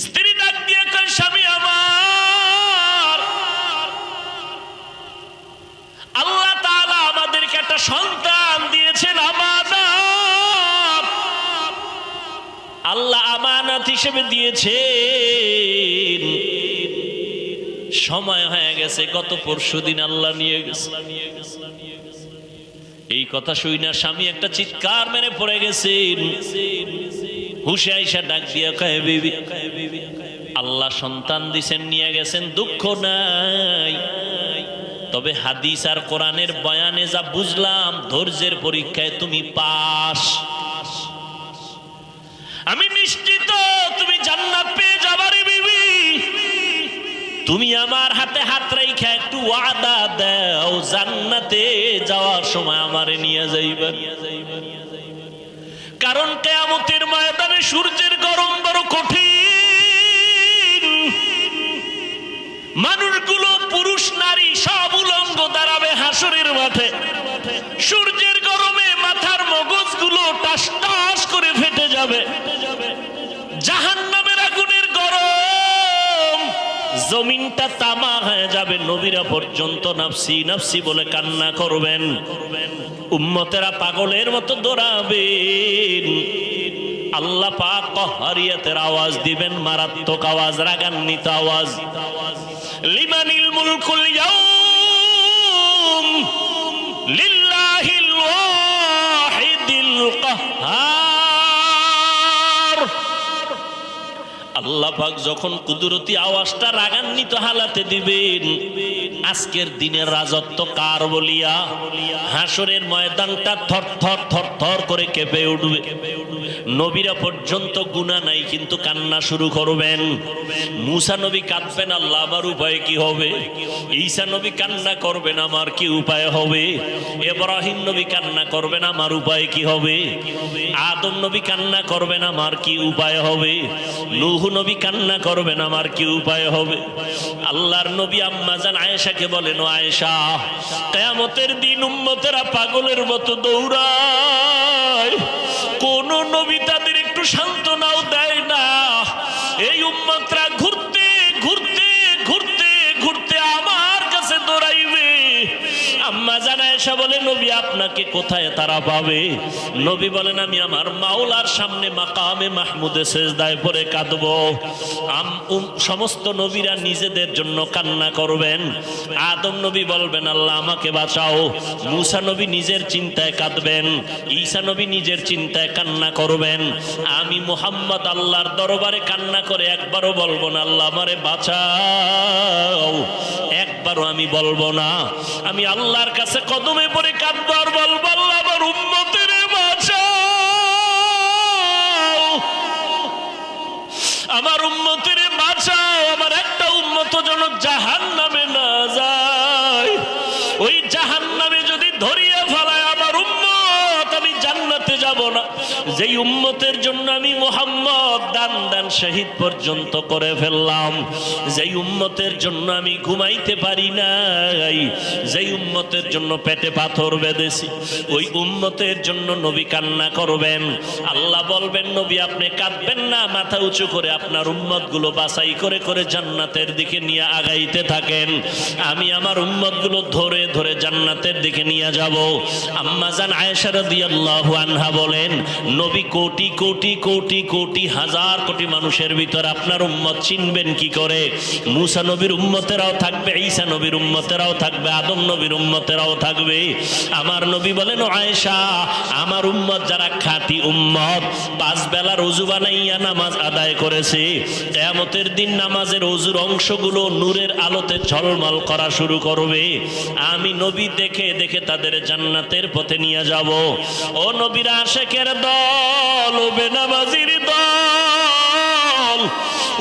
S1: স্ত্রী ডাক দিয়ে কয়, স্বামী আমার, আল্লাহ তাআলা আমাদেরকে একটা সন্তান দিয়েছেন, আমানত। আল্লাহ আমানত হিসেবে দিয়েছেন। সময় হয়ে গেছে, গত পরশুদিন আল্লাহ নিয়ে গেছে। এই কথা শুই না স্বামী একটা চিৎকার মেরে পড়ে গেছেন। হুশে আইসা ডাক দিয়া কয়, বিবি, আল্লাহ সন্তান দিছেন, নিয়ে গেছেন, দুঃখ নাই। তবে হাদিস আর কোরআনের বয়ানে যা বুঝলাম, ধৈর্যের পরীক্ষায় তুমি পাস। আমি নিশ্চিত তুমি জান্নাত পেয়ে যাবারে বিবি। তুমি আমার হাতে হাত রাইখা একটু ওয়াদা দাও, জান্নাতে যাওয়ার সময় আমারে নিয়ে যাইবা। কারণ কিয়ামতের ময়দানে সূর্যের গরম বড় কঠিন। মানুষগুলো, পুরুষ নারী সব উলঙ্গ দাঁড়াবে হাসরের মাঠে। সূর্যের গরমে মাথার মগজগুলো টাস টাস করে ফেটে যাবে। জাহান্নামের আগুনের গরম, জমিনটা তামা হয়ে যাবে। নবীরা পর্যন্ত নাফসি নাফসি বলে কান্না করবেন। উম্মতেরা পাগলের মতো দৌড়াবেন। আল্লাহ পাক কহরিয়াতের আওয়াজ দিবেন, মারাত্মক আওয়াজ, রাগান্বিত আওয়াজ। লিমানিল মুলকুল ইয়াউম লিল্লাহিল ওয়াহিদিল কাহ্হার। আল্লাহ পাক যখন কুদরতি আওয়াজটা রাগান্বিত হালাতে দিবেন, আজকের দিনের রাজত্ব কার বলিয়া হাসরের ময়দানটা থর থর থর থর করে কেঁপে উঠবে। নবীরা পর্যন্ত গুনাহ নাই কিন্তু কান্না শুরু করবেন। মুসা নবী কাঁদবেন, আল্লাহ আমার উপায় কি হবে? ঈসা নবী কান্না করবেন, আমার কি উপায় হবে? ইব্রাহিম নবী কান্না করবেন, আমার উপায় কি হবে? আদম নবী কান্না করবেন, আমার কি উপায় হবে? নূহ নবী কান্না করবেন, আমার কি উপায় হবে? আল্লাহর নবী আম্মা জান আয়েশাকে বলেন, ও আয়েশা, কিয়ামতের দিন উম্মতেরা পাগলের মতো দৌড়ায়, কোন নবী তাদের একটু সান্ত্বনাও দেয় না। এই উম্মতরা ঘুরতে ঘুরতে ঘুরতে ঘুরতে আমার কাছে দৌড়াইবে। আম্মা জান আয়েশা বলে, নবী আপনাকে কোথায় তারা পাবে? নবী বলেন, আমি আমার মাওলার সামনে মাকামে মাহমুদে সেজদায় পড়ে কাঁদবো। সমস্ত নবীরা নিজেদের জন্য কান্না করবেন। আদম নবী বলবেন, আল্লাহ আমাকে বাঁচাও। মুসা নবী নিজের চিন্তায় কাঁদবেন। ঈসা নবী নিজের চিন্তায় কান্না করবেন। আমি মুহাম্মদ আল্লাহর দরবারে কান্না করে একবারও বলবো না, আল্লাহ আমারে বাঁচাও। একবারও আমি বলবো না। আমি আল্লাহর কাছে কদমে পড়ে কাঁদবো আর বলবো, আল্লাহ যেন জাহান্নামে না যায়, ওই জাহান্নামে যদি ধরিয়ে ফেলায় আমার উম্মত, আমি জান্নাতে যাব না। যেই উম্মতের জন্য আমি মুহাম্মদ দান শহীদ পর্যন্ত করে ফেললাম, যেই উম্মতের জন্য আমি ঘুমাইতে পারি নাই, যেই উম্মতের জন্য পেটে পাথর বেঁধেছি, ওই উম্মতের জন্য নবী কান্না করবেন। আল্লাহ বলবেন, নবী আপনি কাঁদবেন না, মাথা উঁচু করে আপনার উম্মত গুলো বাছাই করে করে জান্নাতের দিকে নিয়ে আগাইতে থাকেন। আমি আমার উম্মত গুলো ধরে ধরে জান্নাতের দিকে নিয়ে যাব। আম্মা জান আয়েশা রাদিয়াল্লাহু আনহা বলেন, নবী কোটি কোটি কোটি কোটি হাজার কোটি মানুষের ভিতর আপনার উম্মত চিনবেন কি করে? মুসা নবীর উম্মতেরাও থাকবে, ঈসা নবীর উম্মতেরাও থাকবে, আদম নবীর উম্মতেরাও থাকবে। আমার নবী বলেন, আয়েশা আমার উম্মত যারা খাঁটি উম্মত, 5 বেলার ওযু বানাইয়া নামাজ আদায় করেছে, কিয়ামতের দিন নামাজের ওযুর অংশগুলো নূরের আলোতে ঝলমল করা শুরু করবে। আমি নবী দেখে দেখে তাদের জান্নাতের পথে নিয়ে যাব। ও নবীর আশিকের দল, ও বেনামাজির দল,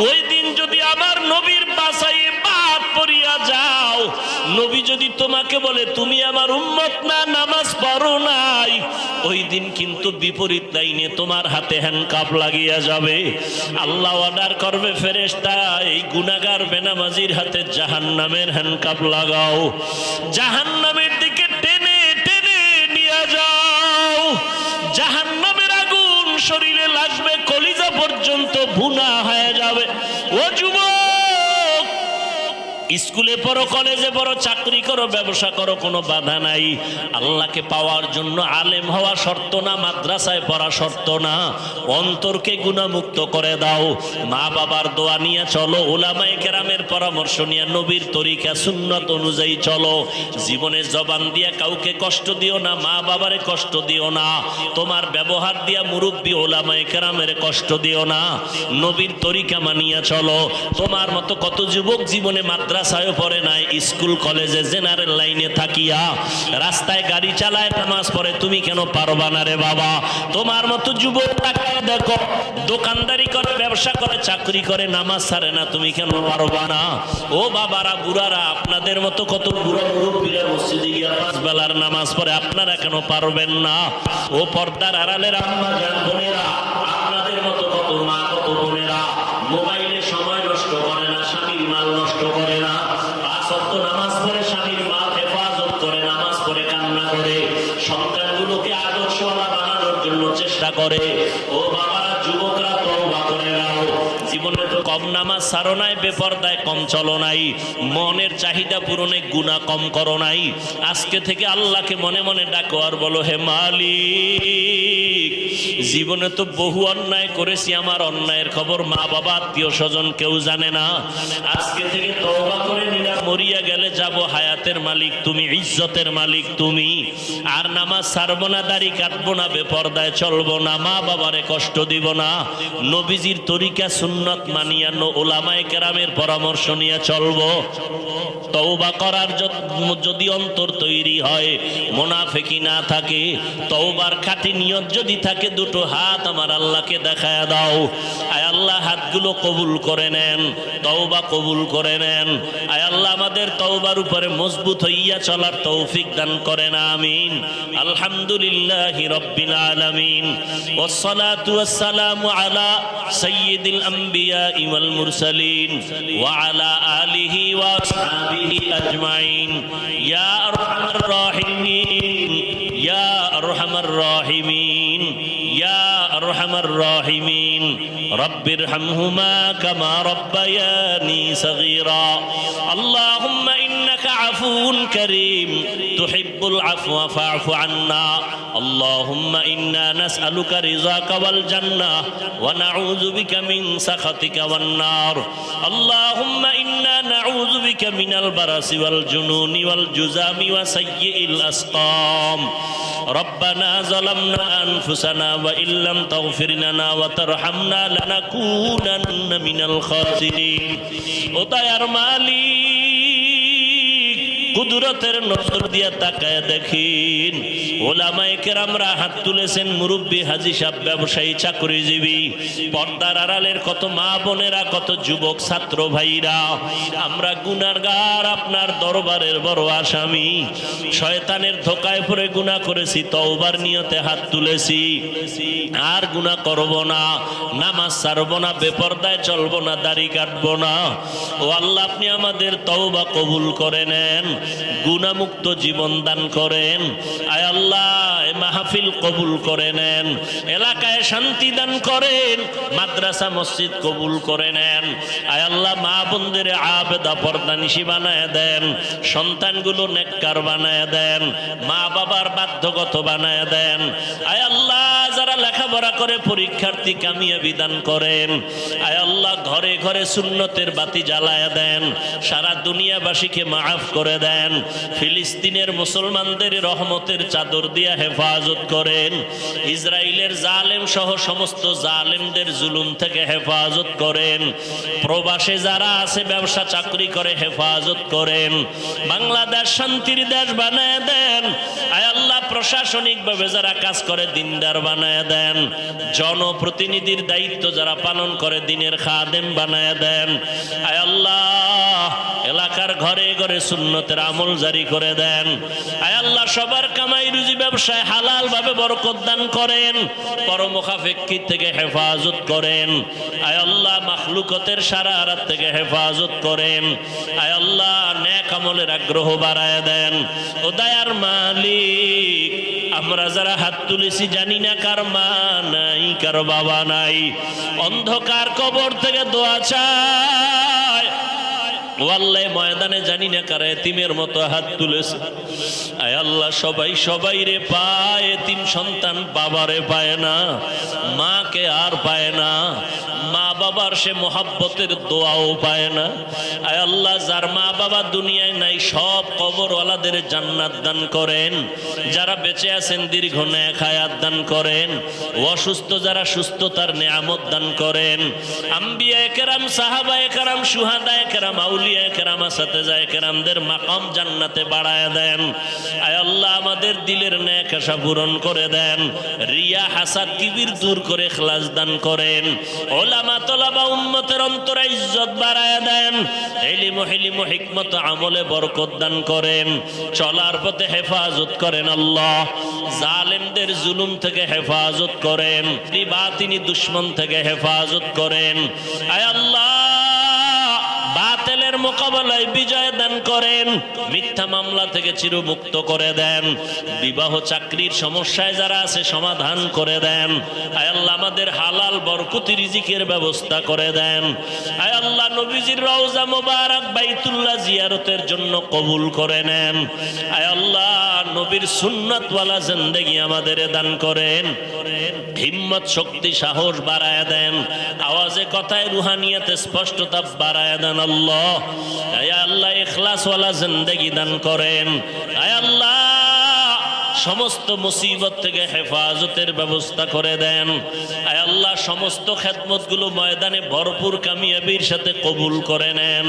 S1: ওই দিন যদি আমার নবীর বাসায় বাদ পড়িয়া যাও, নবী যদি তোমাকে বলে তুমি আমার উম্মত না, নামাজ পড়ো নাই, ওই দিন কিন্তু বিপরীত লাইনে তোমার হাতে হ্যান্ডকাপ লাগিয়া যাবে। আল্লাহ অর্ডার করবে, ফেরেশতা এই গুনাহগার বেনামাজির হাতে জাহান্নামের হ্যান্ডকাপ লাগাও, জাহান্নামের দিকে টেনে টেনে নিয়ে যাও। জাহান্নামের আগুন শরীরে লাগবে, কলিজা পর্যন্ত ভুনা হয়ে যাবে। ও যুবক, স্কুলে পড়ো, কলেজে পড়ো, চাকরি করো, ব্যবসা করো, কোনো বাধা নাই। আল্লাহকে পাওয়ার জন্য আলেম হওয়া শর্ত না, মাদ্রাসায় পড়া শর্ত না। অন্তরকে গুনাহমুক্ত করে দাও, মা বাবার দোয়া নিয়ে চলো, উলামায়ে কেরামের পরামর্শ নিয়ে নবীর তরিকা সুন্নাত অনুযায়ী চলো। জীবনে জবান দিয়ে কাউকে কষ্ট দিও না, মা বাবারে কষ্ট দিও না, তোমার ব্যবহার দিয়া মুরব্বী উলামায়ে কেরামের কষ্ট দিও না। নবীর তরিকা মানিয়া চলো। তোমার মতো কত যুবক জীবনে মাদ্রাসায় পড়ে নাই, স্কুল কলেজে জেনারেল লাইনে থাকিয়া রাস্তায় গাড়ি চালায় নামাজ পড়ে, তুমি কেন পারবা না রে বাবা? তোমার মতো যুবক তাকায় দেখো, দোকানদারি করে, ব্যবসা করে, চাকরি করে, নামাজ ছাড়ে না, তুমি কেন পারবা না? ও বাবারা, বুড়ারা, আপনাদের মতো কত বুড়া মুরব্বীরা মসজিদে গিয়ে 5 বেলার নামাজ পড়ে, আপনারা কেন পারবেন না? ও পর্দার আড়ালের আম্মা জান বোনেরা, আপনাদের মতো কত মা, কত বোনেরা মোবাইলে সময় নষ্ট করে না, স্বামীর মাল নষ্ট করে না, 5 ওয়াক্ত নামাজ পড়ে স্বামীর মাল হেফাজত করে, নামাজ পড়ে কান্না করে, সন্তানগুলোকে আদর্শওয়ালা বানানোর জন্য চেষ্টা করে। ও বাবারা, যুবকরা তওবা করে নাও। জীবনে তো কম নামাজ ছাড়ো নাই, বেপরদায় কম চলো নাই, মনের চাহিদা পূরণে গুনাহ কম করো নাই। আজকে থেকে আল্লাহকে মনে মনে ডাকো আর বলো, হে মালিক, জীবনে তো বহু অন্যায় করেছি, আমার অন্যায়ের খবর মা বাবা আত্মীয় স্বজন কেউ জানে না। আজকে থেকে তওবা করে নিলাম, মরিয়া গেলে যাব, হায়াতের মালিক তুমি, ইজ্জতের মালিক তুমি। আর নামাজ ছাড়বো না, দাড়ি কাটবো না, বেপরদায় চলবো না, মা বাবারে কষ্ট দিব না, নবীজির তরিকা সুন্নাত মানিয়া উলামায়ে কেরামের পরামর্শ নিয়ে চলবো। তওবা করার যদি অন্তর তৈরি হয়, মুনাফিকি না থাকে, তওবার খাঁটি নিয়ত যদি থাকে, দুটো হাত আমার আল্লাহকে দেখায়া দাও। আয় আল্লাহ, হাতগুলো কবুল করে নেন, তওবা কবুল করে নেন। আয় আল্লাহ, আমাদের তওবার উপরে মজবুত হইয়া চলার তৌফিক দান করেন, আমিন। আলহামদুলিল্লাহি রাব্বিল আলামিন, ওয়াসসালাতু ওয়াসসালামু আলা সাইয়্যিদিল আম্বিয়া ওয়াল মুরসালিন ওয়া আলা আলিহি ওয়া আসহাবিহি আজমাইন। ইয়া আরহামার রাহিমিন, ইয়া আরহামার রাহিমিন, ইয়া আরহামার রাহিমিন। রব্বিরহামহুমা কামা রব্বায়ানি সগীরা। আল্লাহুম্মা ইন্নাকা আফুউন কারীম তুহিব্বুল আফওয়া ফা'ফু আন্না। আল্লাহুম্মা ইন্না নাসআলুকা রিযাকা ওয়াল জান্নাহ ওয়া নাউযু বিকা মিন সাখাতিকা ওয়ান নার। আল্লাহুম্মা ইন্না নাউযু বিকা মিনাল বারাসি ওয়াল জুনুনি ওয়াল জুযামি ওয়া সাইয়্যিল আসকাম। রব্বানা যালামনা আনফুসানা ওয়া ইল্লাম তাগফির লানা ওয়া তারহামনা লানাকুনান্না মিনাল খাসিরিন। ও দয়ার মালিক, কুদরতের নজর দিয়ে তাকায় দেখিন ওলামায়ে কেরামরা হাত তুলেছেন, মুরব্বী, হাজী সাহেব, ব্যবসায়ী, চাকরিজীবী, পর্দার আড়ালের কত মা বোনেরা, কত যুবক ছাত্র ভাইরা, আমরা গুনাহগার, আপনার দরবারের বড় আসামি। শয়তানের ধোকায় পড়ে গুনাহ করেছি, তওবার নিয়তে হাত তুলেছি, আর গুনাহ করব না, নামাজ ছাড়ব না, বেপরদায় চলব না, দাড়ি কাটব না। ও আল্লাহ, আপনি আমাদের তওবা কবুল করে নেন, গুনাহমুক্ত জীবন দান করেন। আয় আল্লাহ, মাহফিল কবুল করে নেন, এলাকায় শান্তি দান করেন, মাদ্রাসা মসজিদ কবুল করে নেন। আয় আল্লাহ, মা বোনদের আবেদা পর্দানিশী বানায় দেন, সন্তানগুলো নেককার বানায় দেন, মা বাবার বাধ্যগত বানায় দেন। আয় আল্লাহ, যারা লেখাপড়া করে পরীক্ষার্থী কামিয়াবি দান করেন। আয় আল্লাহ, ঘরে ঘরে সুন্নতের বাতি জ্বালায় দেন, সারা দুনিয়াবাসীকে মাফ করে দেন। ফিলিস্তিনের মুসলমানদের রহমতের চাদর দিয়া হেফাজত করেন। ইসরায়েলের জালেম সহ সমস্ত জালেমদের জুলুম থেকে হেফাজত করেন। প্রবাসে যারা আছে, ব্যবসা চাকরি করে, হেফাজত করেন। বাংলাদেশ শান্তির দেশ বানায় দেন। আয় আল্লাহ, প্রশাসনিকভাবে যারা কাজ করে, দিনদার বানায় দেন। জনপ্রতিনিধির দায়িত্ব যারা পালন করে, দিনের খাদেম বানায় দেন। আয় আল্লাহ, এলাকার ঘরে ঘরে সুন্নতের আমল জারি করে দেন। আয় আল্লাহ, সবার কামাই রুজি ব্যবসায় হালাল ভাবে বরকত দান করেন, পরমুখাপেক্ষী থেকে হেফাজত করেন। আয় আল্লাহ, মাখলুকতের শারারাত থেকে হেফাজত করেন। আয় আল্লাহ, নেক আমলের আগ্রহ বাড়ায় দেন। ও দয়ার মালিক, আমরা যারা হাত তুলেছি, জানি না কার মা নাই, কার বাবা নাই, অন্ধকার কবর থেকে দোয়া চায়। ওয়াল্লাহ, ময়দানে জানি না কার এতিমের মতো হাত তুলেছে। আয় আল্লাহ, সবাই সবাই রে পায়, এতিম সন্তান বাবারে পায় না, মাকে আর পায় না, মা বাবার সে মোহাব্বতের দোয়াও পায় না। আয় আল্লাহ, যার মা বাবা দুনিয়ায় নাই, সব কবরওয়ালাদের জান্নাত দান করেন। যারা বেঁচে আছেন, দীর্ঘ নেক হায়াত দান করেন। অসুস্থ যারা, সুস্থতার নেয়ামত দান করেন। আম্বিয়ায়ে কেরাম, সাহাবায়ে কেরাম, শুহাদায়ে কেরাম, আউলিয়ায়ে কেরাম, আসাতেজায়ে কেরামদের মাকাম জান্নাতে বাড়ায় দেন। আয় আল্লাহ, আমাদের দিলের নেক আশা পূরণ করে দেন। রিয়া, হাসাদ, কিবির দূর করে ইখলাস দান করেন। ওলামা, তলাবা, উম্মতের অন্তরে ইজ্জত বাড়ায় দেন। ইলম, হিলম, হিকমত, আমলে বরকত দান করেন। চলার পথে হেফাজত করেন আল্লাহ। জালেমদের জুলুম থেকে হেফাজত করেন। বাতিনি দুশমন থেকে হেফাজত করেন। আয় আল্লাহ, বাতিলের মোকাবেলায় বিজয় দান করেন। মিথ্যা মামলা থেকে চিরমুক্ত করে দেন। বিবাহ চাকরির সমস্যায় যারা আছে, সমাধান করে দেন। আয় আল্লাহ, আমাদের হালাল বরকতি রিজিকের ব্যবস্থা করে দেন। আয় আল্লাহ, নবীজির রওজা মোবারক বাইতুল্লাহ জিয়ারতের জন্য কবুল করে নেন। আয় আল্লাহ, নবীর সুন্নাতওয়ালা জিন্দেগি আমাদের দান করেন। হিম্মত, শক্তি, সাহস বাড়ায় দেন। আওয়াজে, কথায়, রুহানিয়াতে স্পষ্টতা বাড়ায় দেন আল্লাহ। আয় আল্লাহ, ইখলাসওয়ালা জিন্দেগি দান করেন। আয় আল্লাহ, সমস্ত মুসিবত থেকে হেফাজতের ব্যবস্থা করে দেন। আয় আল্লাহ, সমস্ত খেদমতগুলো ময়দানে ভরপুর কামিয়াবির সাথে কবুল করে নেন।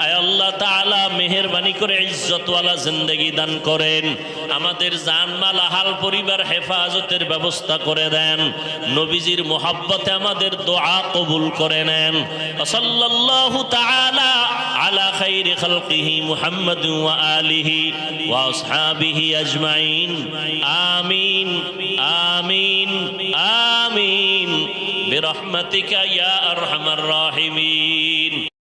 S1: আয় আল্লাহ তাআলা, মেহেরবানি করে ইজ্জতওয়ালা জিন্দেগি দান করেন। আমাদের জানমাল, আহাল, পরিবার হেফাজতের ব্যবস্থা করে দেন। নবীজির মোহাব্বতে আমাদের দোয়া কবুল করে নেন। সাল্লাল্লাহু তাআলা আলা খাইরি খালকিহি মুহাম্মাদ ওয়া আলিহি ওয়া আসহাবিহি আজমাইন। আমিন আমিন আমিন বিরহমাতিকা ইয়া আরহামার রাহিমিন।